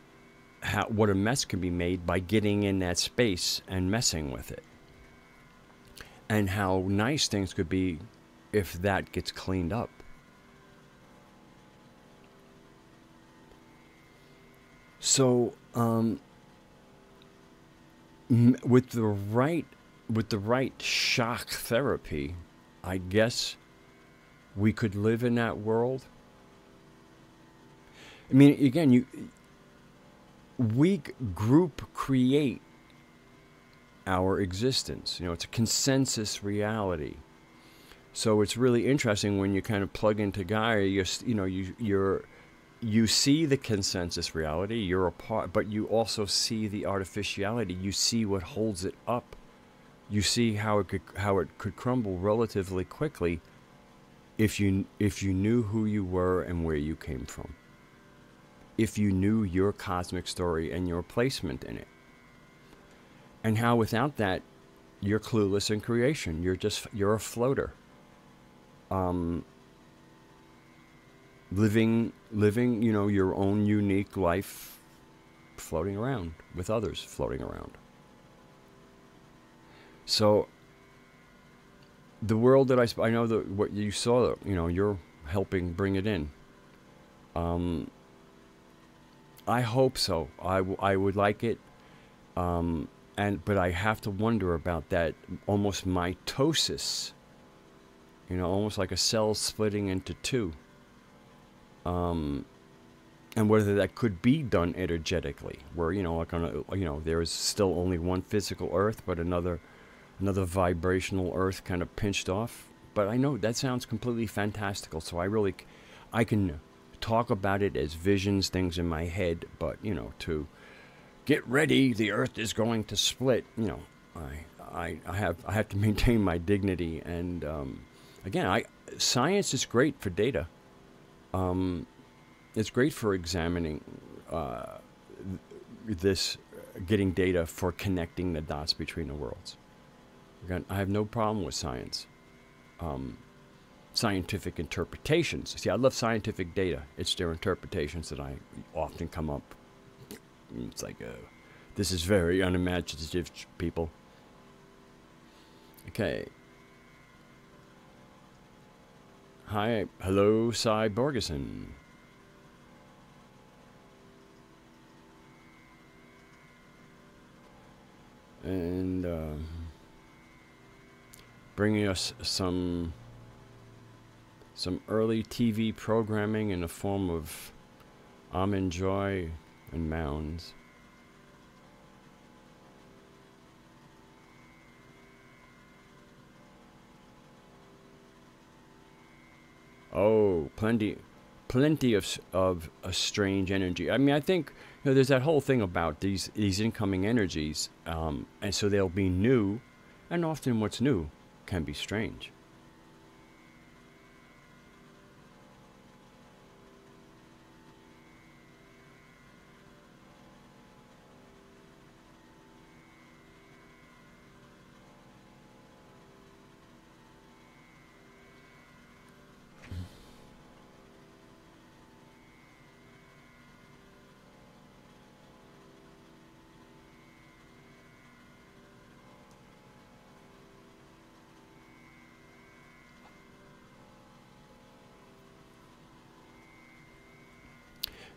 what a mess can be made by getting in that space and messing with it. And how nice things could be if that gets cleaned up. So, with the right shock therapy, I guess we could live in that world. I mean, again, we group create our existence. It's a consensus reality. So it's really interesting when you kind of plug into Gaia. You see the consensus reality. You're a part, but you also see the artificiality. You see what holds it up. You see how it could crumble relatively quickly if you knew who you were and where you came from. If you knew your cosmic story and your placement in it. And how without that, you're clueless in creation. You're a floater. Living, your own unique life, floating around with others floating around. So, the world that I know that what you saw, you're helping bring it in. I hope so. I would like it. But I have to wonder about that almost mitosis. Almost like a cell splitting into two. And whether that could be done energetically, where there is still only one physical Earth, but another vibrational Earth kind of pinched off. But I know that sounds completely fantastical, so I can talk about it as visions, things in my head. But to get ready, the Earth is going to split. I have to maintain my dignity, and again, science is great for data. It's great for examining getting data for connecting the dots between the worlds. Again, I have no problem with science. Scientific interpretations. See, I love scientific data. It's their interpretations that I often come up. It's like, this is very unimaginative, people. Okay. Hi, hello, Cy Borgeson. And bringing us some early TV programming in the form of Almond Joy and Mounds. Oh, plenty of a strange energy. I mean, I think there's that whole thing about these incoming energies, and so they'll be new, and often what's new can be strange.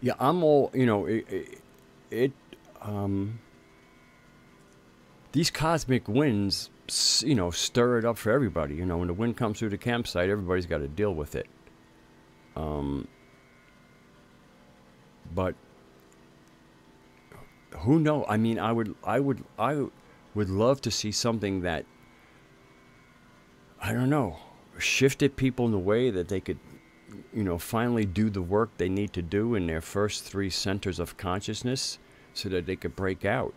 Yeah, I'm all, these cosmic winds, stir it up for everybody. When the wind comes through the campsite, everybody's got to deal with it. But who knows? I mean, I would love to see something that, I don't know, shifted people in a way that they could, finally do the work they need to do in their first 3 centers of consciousness so that they could break out.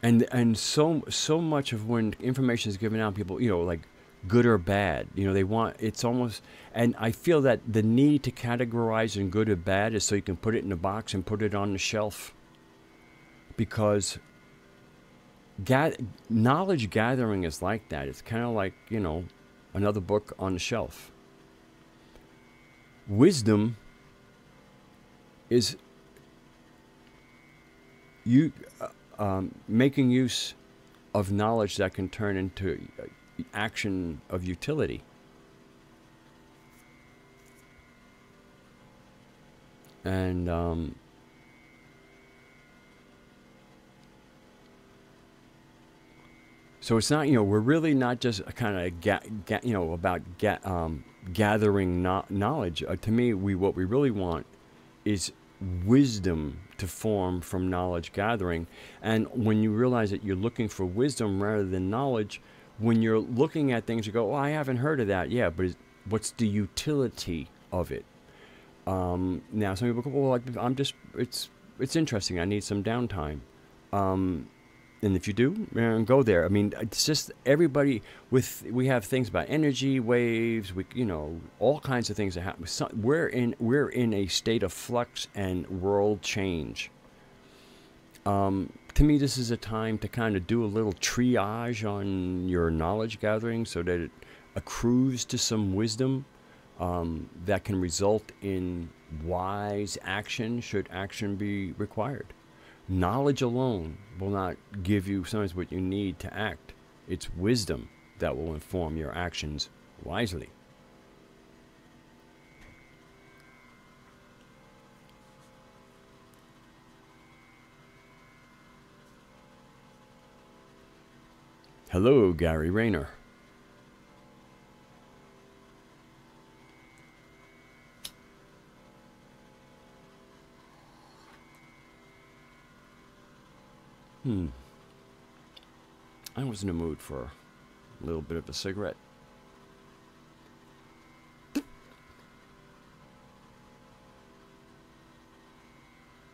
And so much of when information is given out, people, like good or bad, they want, it's almost, and I feel that the need to categorize in good or bad is so you can put it in a box and put it on the shelf. Because knowledge gathering is like that. It's kind of like, another book on the shelf. Wisdom is you making use of knowledge that can turn into action of utility. And so it's not, we're really not just kind of about gathering knowledge. To me, what we really want is wisdom to form from knowledge gathering. And when you realize that you're looking for wisdom rather than knowledge, when you're looking at things, you go, "Oh, I haven't heard of that." Yeah, but what's the utility of it? Now, some people go, "Well, it's interesting. I need some downtime." And if you do, go there. I mean, it's just everybody we have things about energy waves, all kinds of things that happen. We're in a state of flux and world change. To me, this is a time to kind of do a little triage on your knowledge gathering so that it accrues to some wisdom that can result in wise action should action be required. Knowledge alone will not give you sometimes what you need to act. It's wisdom that will inform your actions wisely. Hello, Gary Rayner. I was in the mood for a little bit of a cigarette.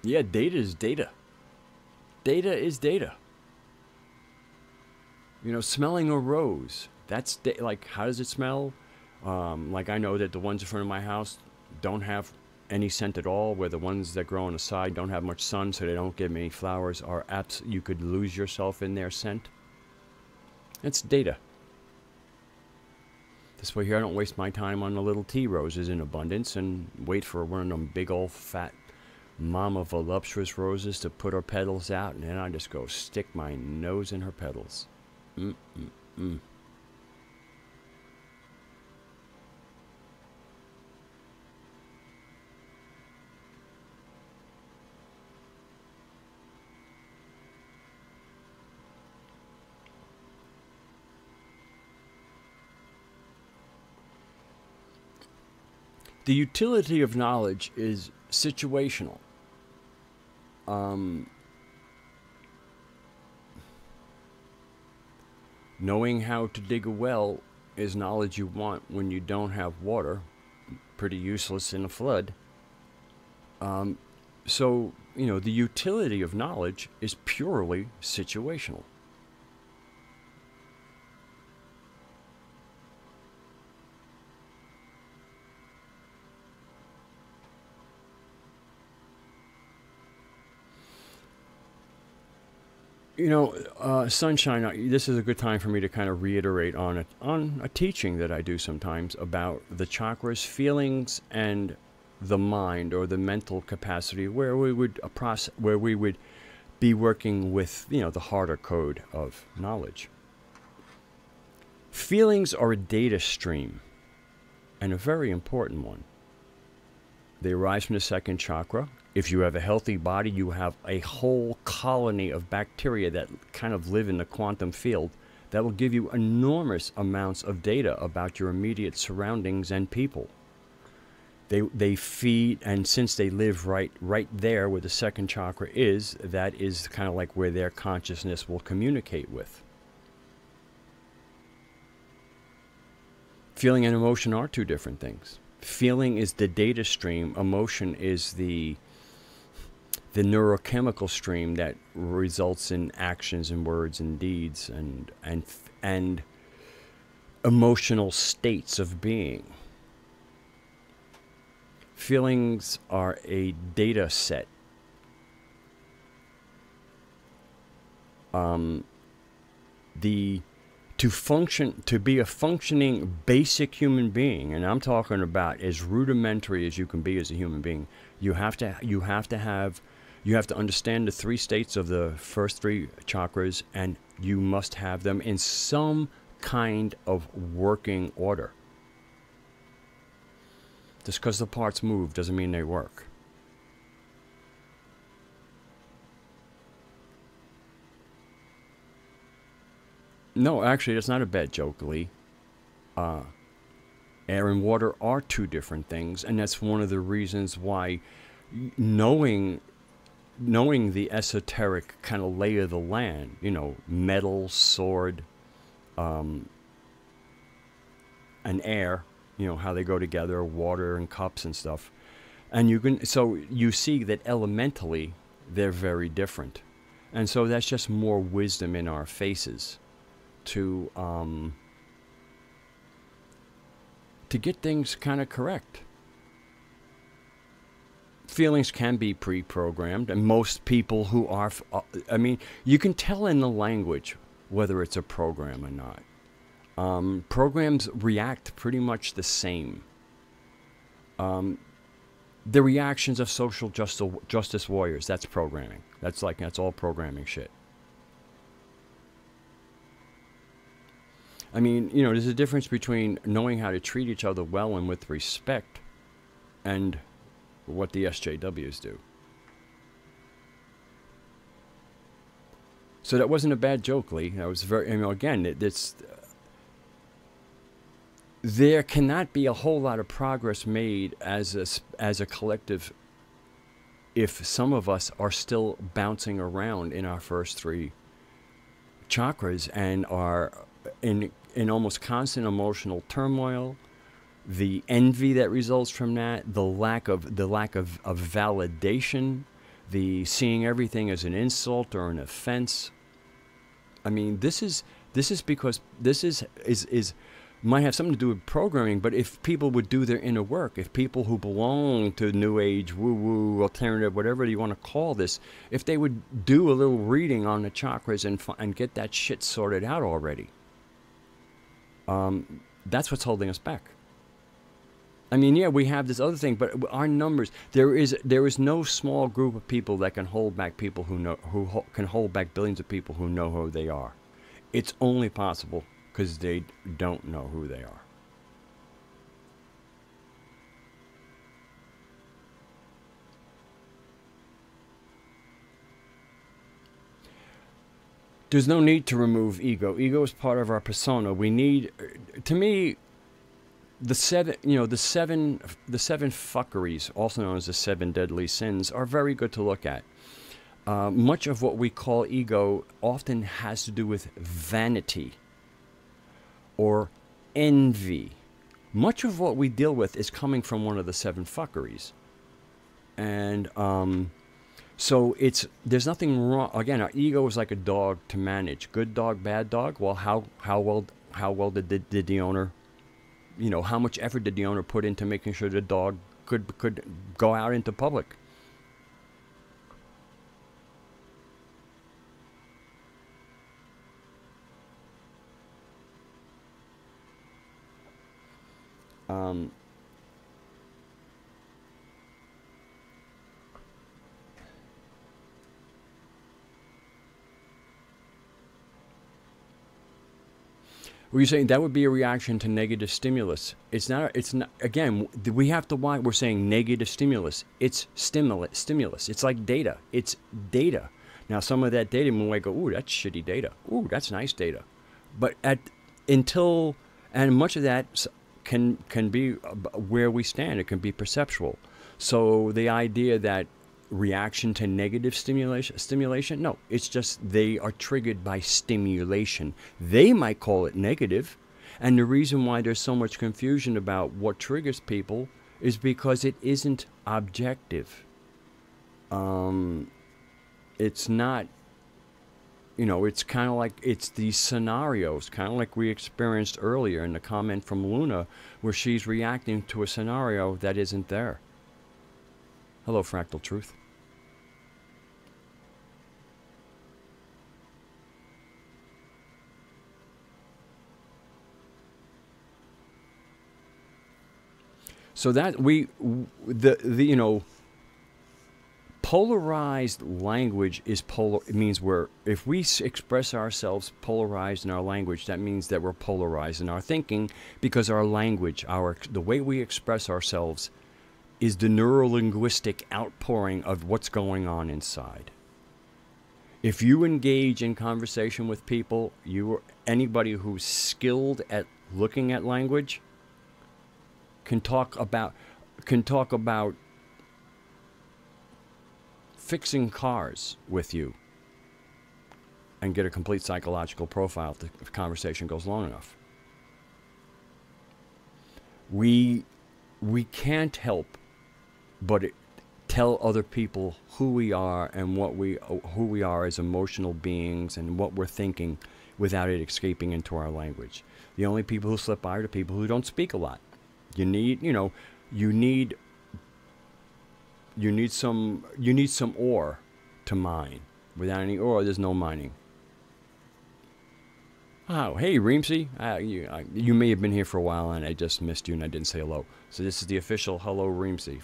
Yeah, data is data. Data is data. Smelling a rose. That's like, how does it smell? Like, I know that the ones in front of my house don't have any scent at all, where the ones that grow on the side don't have much sun, so they don't give me any flowers, you could lose yourself in their scent. It's data. This way here, I don't waste my time on the little tea roses in abundance and wait for one of them big old fat mama voluptuous roses to put her petals out, and then I just go stick my nose in her petals. The utility of knowledge is situational. Knowing how to dig a well is knowledge you want when you don't have water. Pretty useless in a flood. So, the utility of knowledge is purely situational. Sunshine, this is a good time for me to kind of reiterate on a teaching that I do sometimes about the chakras, feelings, and the mind or the mental capacity, where we would be working with, the harder code of knowledge. Feelings are a data stream, and a very important one. They arise from the second chakra. If you have a healthy body, you have a whole colony of bacteria that kind of live in the quantum field that will give you enormous amounts of data about your immediate surroundings and people. They feed, and since they live right there where the second chakra is, that is kind of like where their consciousness will communicate with. Feeling and emotion are two different things. Feeling is the data stream. Emotion is the neurochemical stream that results in actions and words and deeds and emotional states of being. Feelings are a data set. To be a functioning basic human being, and I'm talking about as rudimentary as you can be as a human being, you have to understand the three states of the first three chakras, and you must have them in some kind of working order. Just because the parts move doesn't mean they work. No, actually, that's not a bad joke, Lee. Air and water are two different things, and that's one of the reasons why knowing the esoteric kind of lay of the land, you know, metal, sword, and air, you know, how they go together, water and cups and stuff. And you see that elementally they're very different. And so that's just more wisdom in our faces to get things kind of correct. Feelings can be pre-programmed, and most people who are, I mean, you can tell in the language whether it's a program or not. Programs react pretty much the same. The reactions of social justice warriors, that's programming. That's all programming shit. I mean, you know, there's a difference between knowing how to treat each other well and with respect and what the SJWs do. So that wasn't a bad joke, Lee. That was very, you know, again, there cannot be a whole lot of progress made as a collective if some of us are still bouncing around in our first three chakras and are in almost constant emotional turmoil, the envy that results from that, the lack of validation, the seeing everything as an insult or an offense. I mean, this is because this is might have something to do with programming, but if people would do their inner work, if people who belong to New Age, woo-woo, alternative, whatever you want to call this, if they would do a little reading on the chakras and get that shit sorted out already, that's what's holding us back. I mean, yeah, we have this other thing, but our numbers, there is no small group of people that can hold back people who can hold back billions of people who know who they are. It's only possible because they don't know who they are. There's no need to remove ego. Ego is part of our persona. We need, to me, the seven fuckeries, also known as the 7 deadly sins, are very good to look at. Much of what we call ego often has to do with vanity or envy. Much of what we deal with is coming from one of the 7 fuckeries. And so there's nothing wrong. Again, our ego is like a dog to manage. Good dog, bad dog. Well, how well did the owner, you know, how much effort did the owner put into making sure the dog could go out into public? Were you saying that would be a reaction to negative stimulus? It's not. Again, we have to. Why we're saying negative stimulus? It's stimulus. It's like data. It's data. Now, some of that data, we might go, "Ooh, that's shitty data. Ooh, that's nice data." But until, and much of that can be where we stand. It can be perceptual. So the idea that reaction to negative stimulation, no, it's just they are triggered by stimulation. They might call it negative, and the reason why there's so much confusion about what triggers people is because it isn't objective. It's not, it's kind of like, it's these scenarios, kind of like we experienced earlier in the comment from Luna, where she's reacting to a scenario that isn't there. Hello, Fractal Truth. So that polarized language is it means if we express ourselves polarized in our language, that means that we're polarized in our thinking, because our language, the way we express ourselves, is the neuro-linguistic outpouring of what's going on inside. If you engage in conversation with people, anybody who's skilled at looking at language can talk about fixing cars with you and get a complete psychological profile if the conversation goes long enough. We can't help but tell other people who we are and who we are as emotional beings and what we're thinking without it escaping into our language. The only people who slip by are the people who don't speak a lot. You need some ore to mine. Without any ore, there's no mining. Oh, hey, Reemsy. You may have been here for a while and I just missed you and I didn't say hello. So this is the official hello, Reemsy.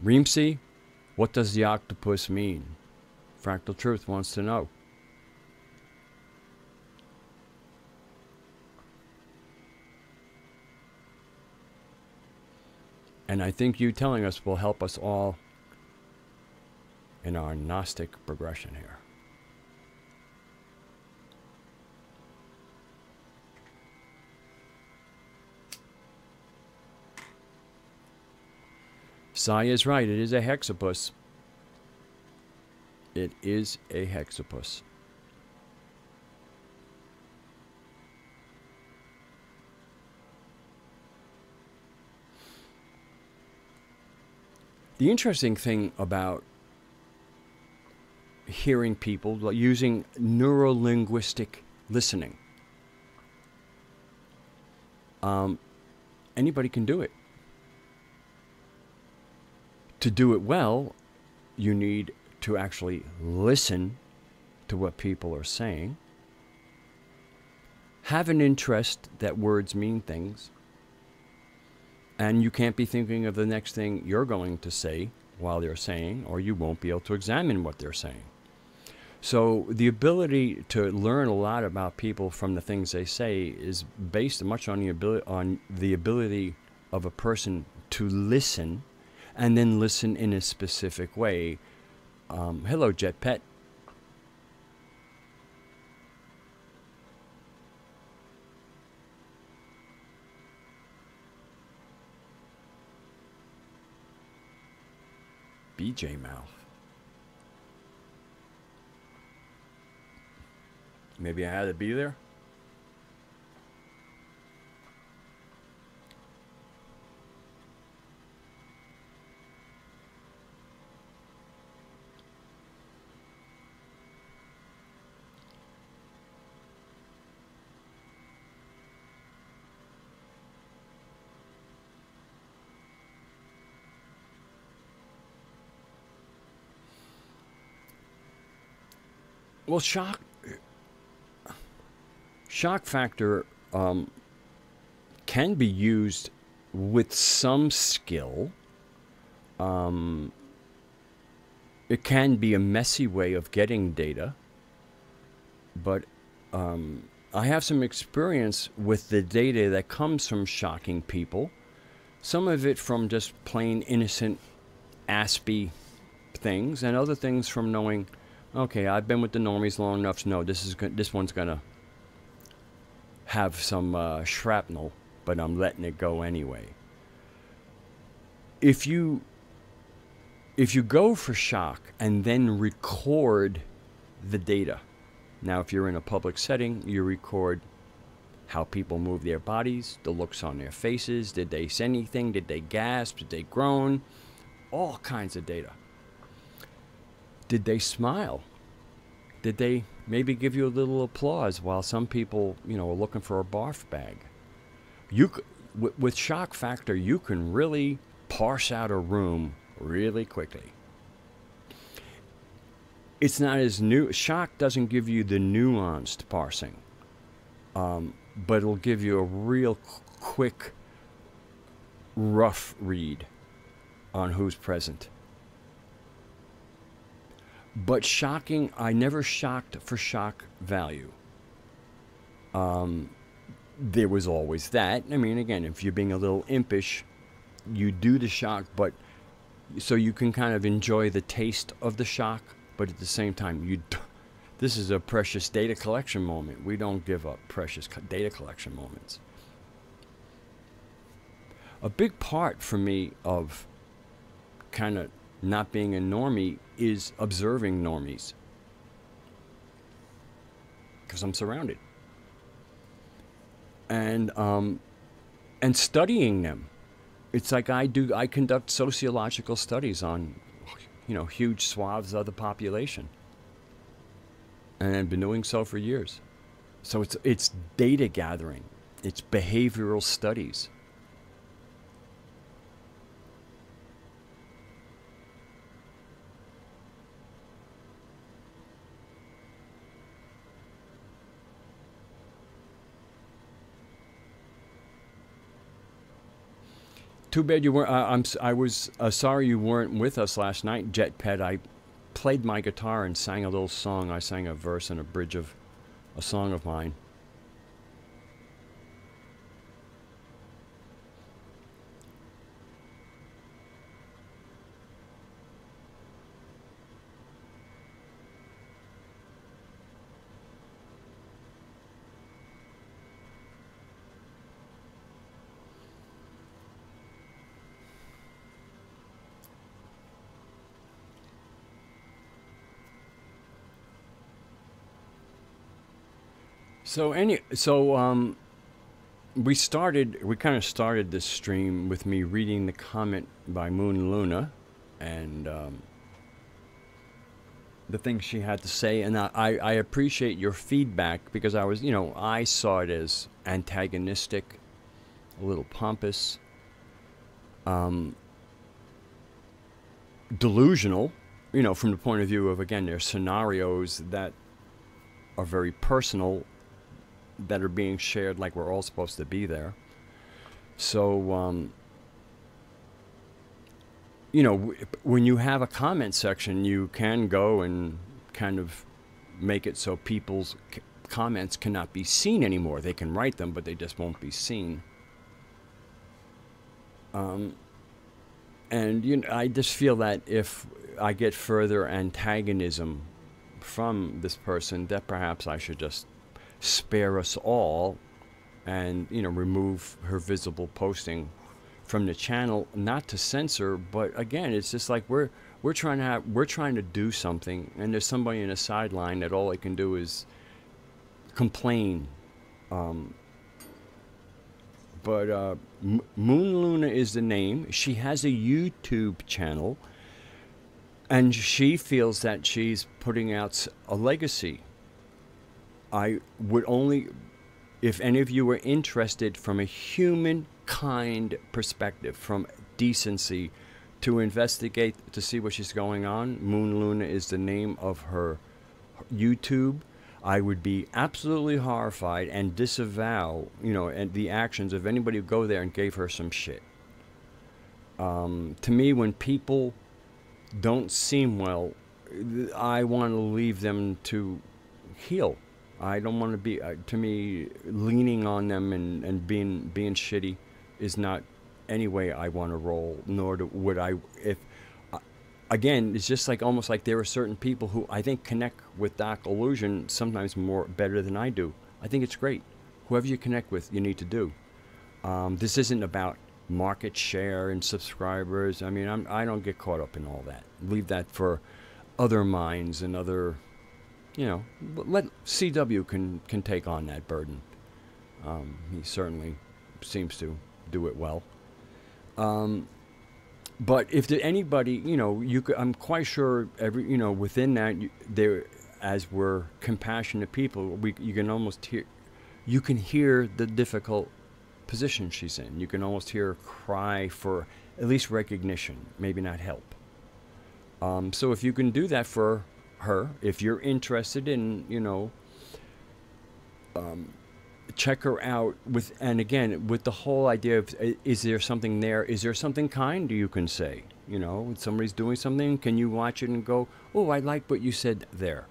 Reemsy, what does the octopus mean? Fractal Truth wants to know. And I think you telling us will help us all in our Gnostic progression here. Saya is right. It is a hexapus. It is a hexapus. The interesting thing about hearing people, using neuro-linguistic listening, anybody can do it. To do it well, you need to actually listen to what people are saying, have an interest that words mean things, and you can't be thinking of the next thing you're going to say while they're saying, or you won't be able to examine what they're saying. So the ability to learn a lot about people from the things they say is based much on the ability of a person to listen, and then listen in a specific way. Hello, Jet Pet. BJ Mouth. Maybe I had to be there? Well, shock factor can be used with some skill. It can be a messy way of getting data, but I have some experience with the data that comes from shocking people. Some of it from just plain innocent aspy things, and other things from knowing, okay, I've been with the normies long enough to know this one's gonna have some shrapnel, but I'm letting it go anyway. If you go for shock and then record the data, now if you're in a public setting, you record how people move their bodies, the looks on their faces, did they say anything, did they gasp, did they groan, all kinds of data. Did they smile? Did they maybe give you a little applause while some people, are looking for a barf bag? With shock factor, you can really parse out a room really quickly. It's not as new. Shock doesn't give you the nuanced parsing, but it'll give you a real quick, rough read on who's present. But shocking, I never shocked for shock value. There was always that. I mean, again, if you're being a little impish, you do the shock, but so you can kind of enjoy the taste of the shock, but at the same time, this is a precious data collection moment. We don't give up precious data collection moments. A big part for me of kind of not being a normie is observing normies, because I'm surrounded, and studying them. It's like I conduct sociological studies on, huge swaths of the population, and I've been doing so for years. So it's data gathering, it's behavioral studies. Too bad you weren't. I was sorry you weren't with us last night, Jet Pet. I played my guitar and sang a little song. I sang a verse and a bridge of a song of mine. We kind of started this stream with me reading the comment by Moon Luna, and the things she had to say, and I appreciate your feedback, because I saw it as antagonistic, a little pompous, delusional, from the point of view of, again, there's scenarios that are very personal, that are being shared like we're all supposed to be there. So, when you have a comment section, you can go and kind of make it so people's comments cannot be seen anymore. They can write them, but they just won't be seen. And I just feel that if I get further antagonism from this person, that perhaps I should just spare us all and remove her visible posting from the channel. Not to censor, but again, it's just like we're trying to do something, and there's somebody in a sideline that all they can do is complain. But Moon Luna is the name. She has a YouTube channel, and she feels that she's putting out a legacy. I would only, if any of you were interested from a humankind perspective, from decency, to investigate, to see what she's going on, Moon Luna is the name of her YouTube. I would be absolutely horrified and disavow, and the actions of anybody who go there and gave her some shit. To me, when people don't seem well, I want to leave them to heal. I don't want to be. To me, leaning on them and being shitty is not any way I want to roll. Nor would I if. Again, it's just like almost like there are certain people who I think connect with Dark Illusion sometimes more better than I do. I think it's great. Whoever you connect with, you need to do. This isn't about market share and subscribers. I mean, I don't get caught up in all that. Leave that for other minds and other, let CW can take on that burden. He certainly seems to do it well. But if there anybody, I'm quite sure within that there, as we're compassionate people, you can almost hear the difficult position she's in. You can almost hear her cry for at least recognition, maybe not help. So if you can do that for her, if you're interested in, check her out and again, with the whole idea of, is there something there? Is there something kind you can say? When somebody's doing something, can you watch it and go, oh, I like what you said there.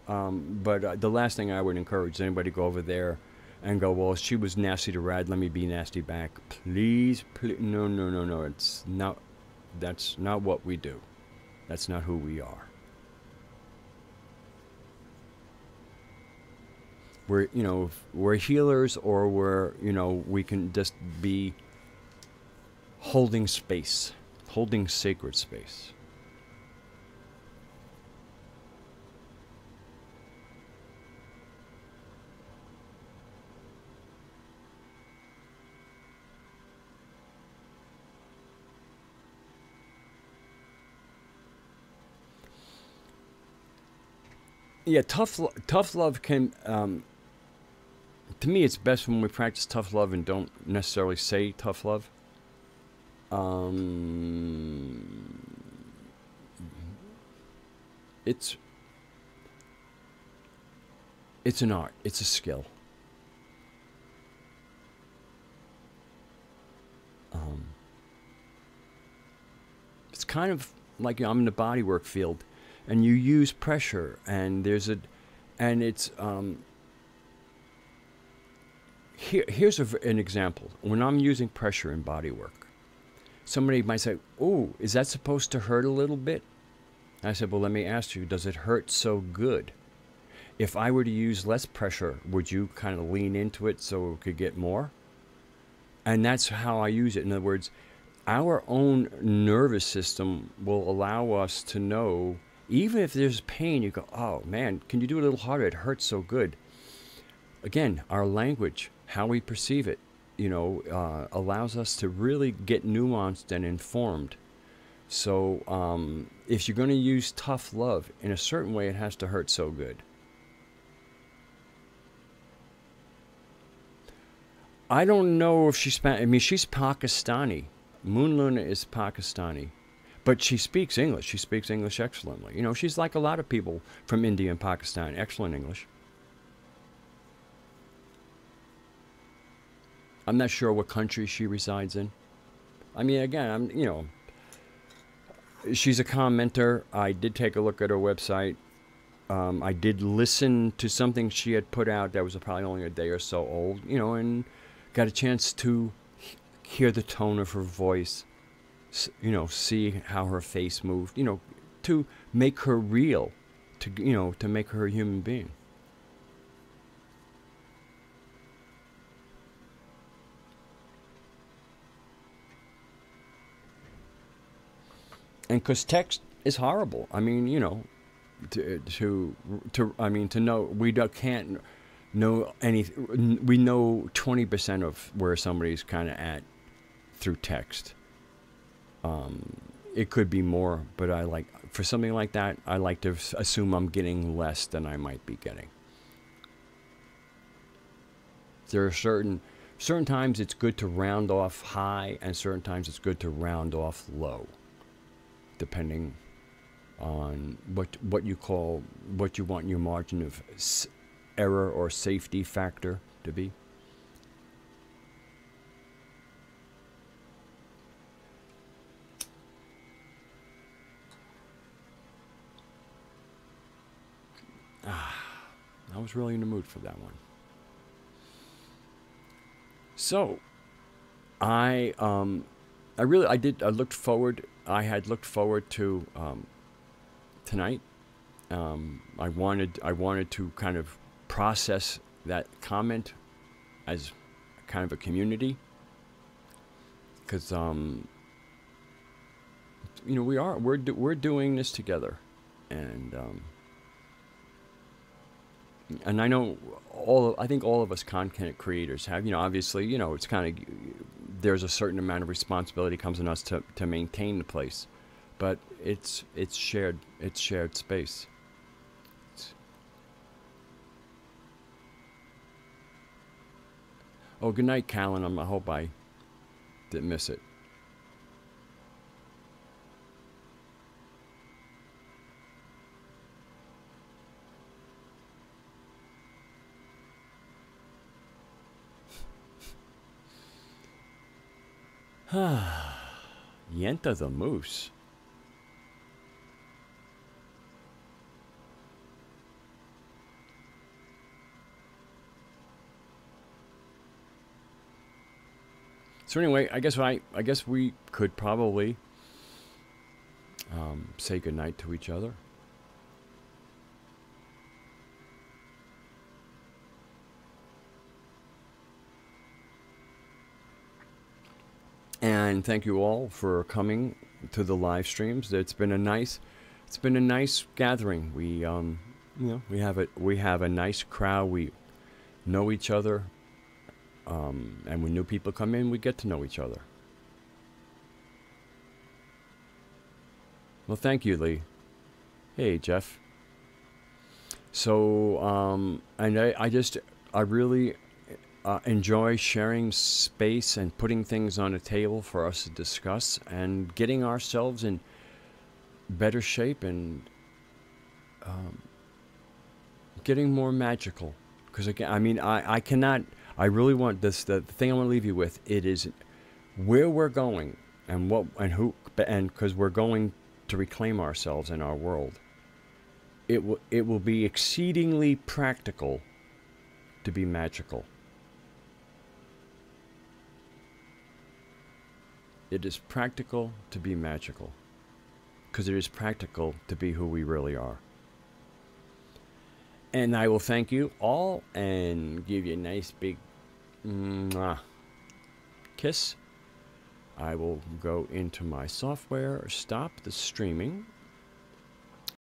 But the last thing I would encourage is anybody to go over there and go, well, she was nasty to Rad, let me be nasty back. Please, no. That's not what we do. That's not who we are. We're healers, or we can just be holding space, holding sacred space. Yeah, tough love can. To me, it's best when we practice tough love and don't necessarily say tough love. It's an art. It's a skill. It's kind of like I'm in the bodywork field, and you use pressure, and it's here's an example. When I'm using pressure in bodywork, somebody might say, "Oh, is that supposed to hurt a little bit?" I said, "Well, let me ask you, does it hurt so good? If I were to use less pressure, would you kind of lean into it so it could get more?" And that's how I use it. In other words, our own nervous system will allow us to know, even if there's pain, you go, "Oh man, can you do it a little harder? It hurts so good." Again, our language, how we perceive it, allows us to really get nuanced and informed. So if you're going to use tough love, in a certain way, it has to hurt so good. I don't know if she's she's Pakistani. Moon Luna is Pakistani. But she speaks English. She speaks English excellently. She's like a lot of people from India and Pakistan. Excellent English. I'm not sure what country she resides in. I mean, again, she's a commenter. I did take a look at her website. I did listen to something she had put out that was probably only a day or so old, and got a chance to hear the tone of her voice, see how her face moved, to make her real, to make her a human being. And because text is horrible. I mean, to know we can't know anything. We know 20% of where somebody's kind of at through text. It could be more, but for something like that, I like to assume I'm getting less than I might be getting. There are certain times it's good to round off high, and certain times it's good to round off low, depending on what you want your margin of error or safety factor to be. was really in the mood for that one. So, I had looked forward to tonight. I wanted to kind of process that comment as kind of a community, because we're doing this together, and I know I think all of us content creators have, obviously, it's kind of, there's a certain amount of responsibility comes on us to maintain the place, but it's shared space. Oh, good night, Callan. I hope I didn't miss it. Yenta the moose. So anyway, I guess we could probably say goodnight to each other. And thank you all for coming to the live streams. It's been a nice gathering. We we have a nice crowd. We know each other. And when new people come in, we get to know each other. Well, thank you, Lee. Hey, Jeff. So, and I really enjoy sharing space and putting things on a table for us to discuss and getting ourselves in better shape and getting more magical. Because again, I cannot. I really want this. The thing I want to leave you with, it is where we're going and who, and because we're going to reclaim ourselves in our world. It will be exceedingly practical to be magical. It is practical to be magical, because it is practical to be who we really are. And I will thank you all and give you a nice big kiss. I will go into my software, stop the streaming,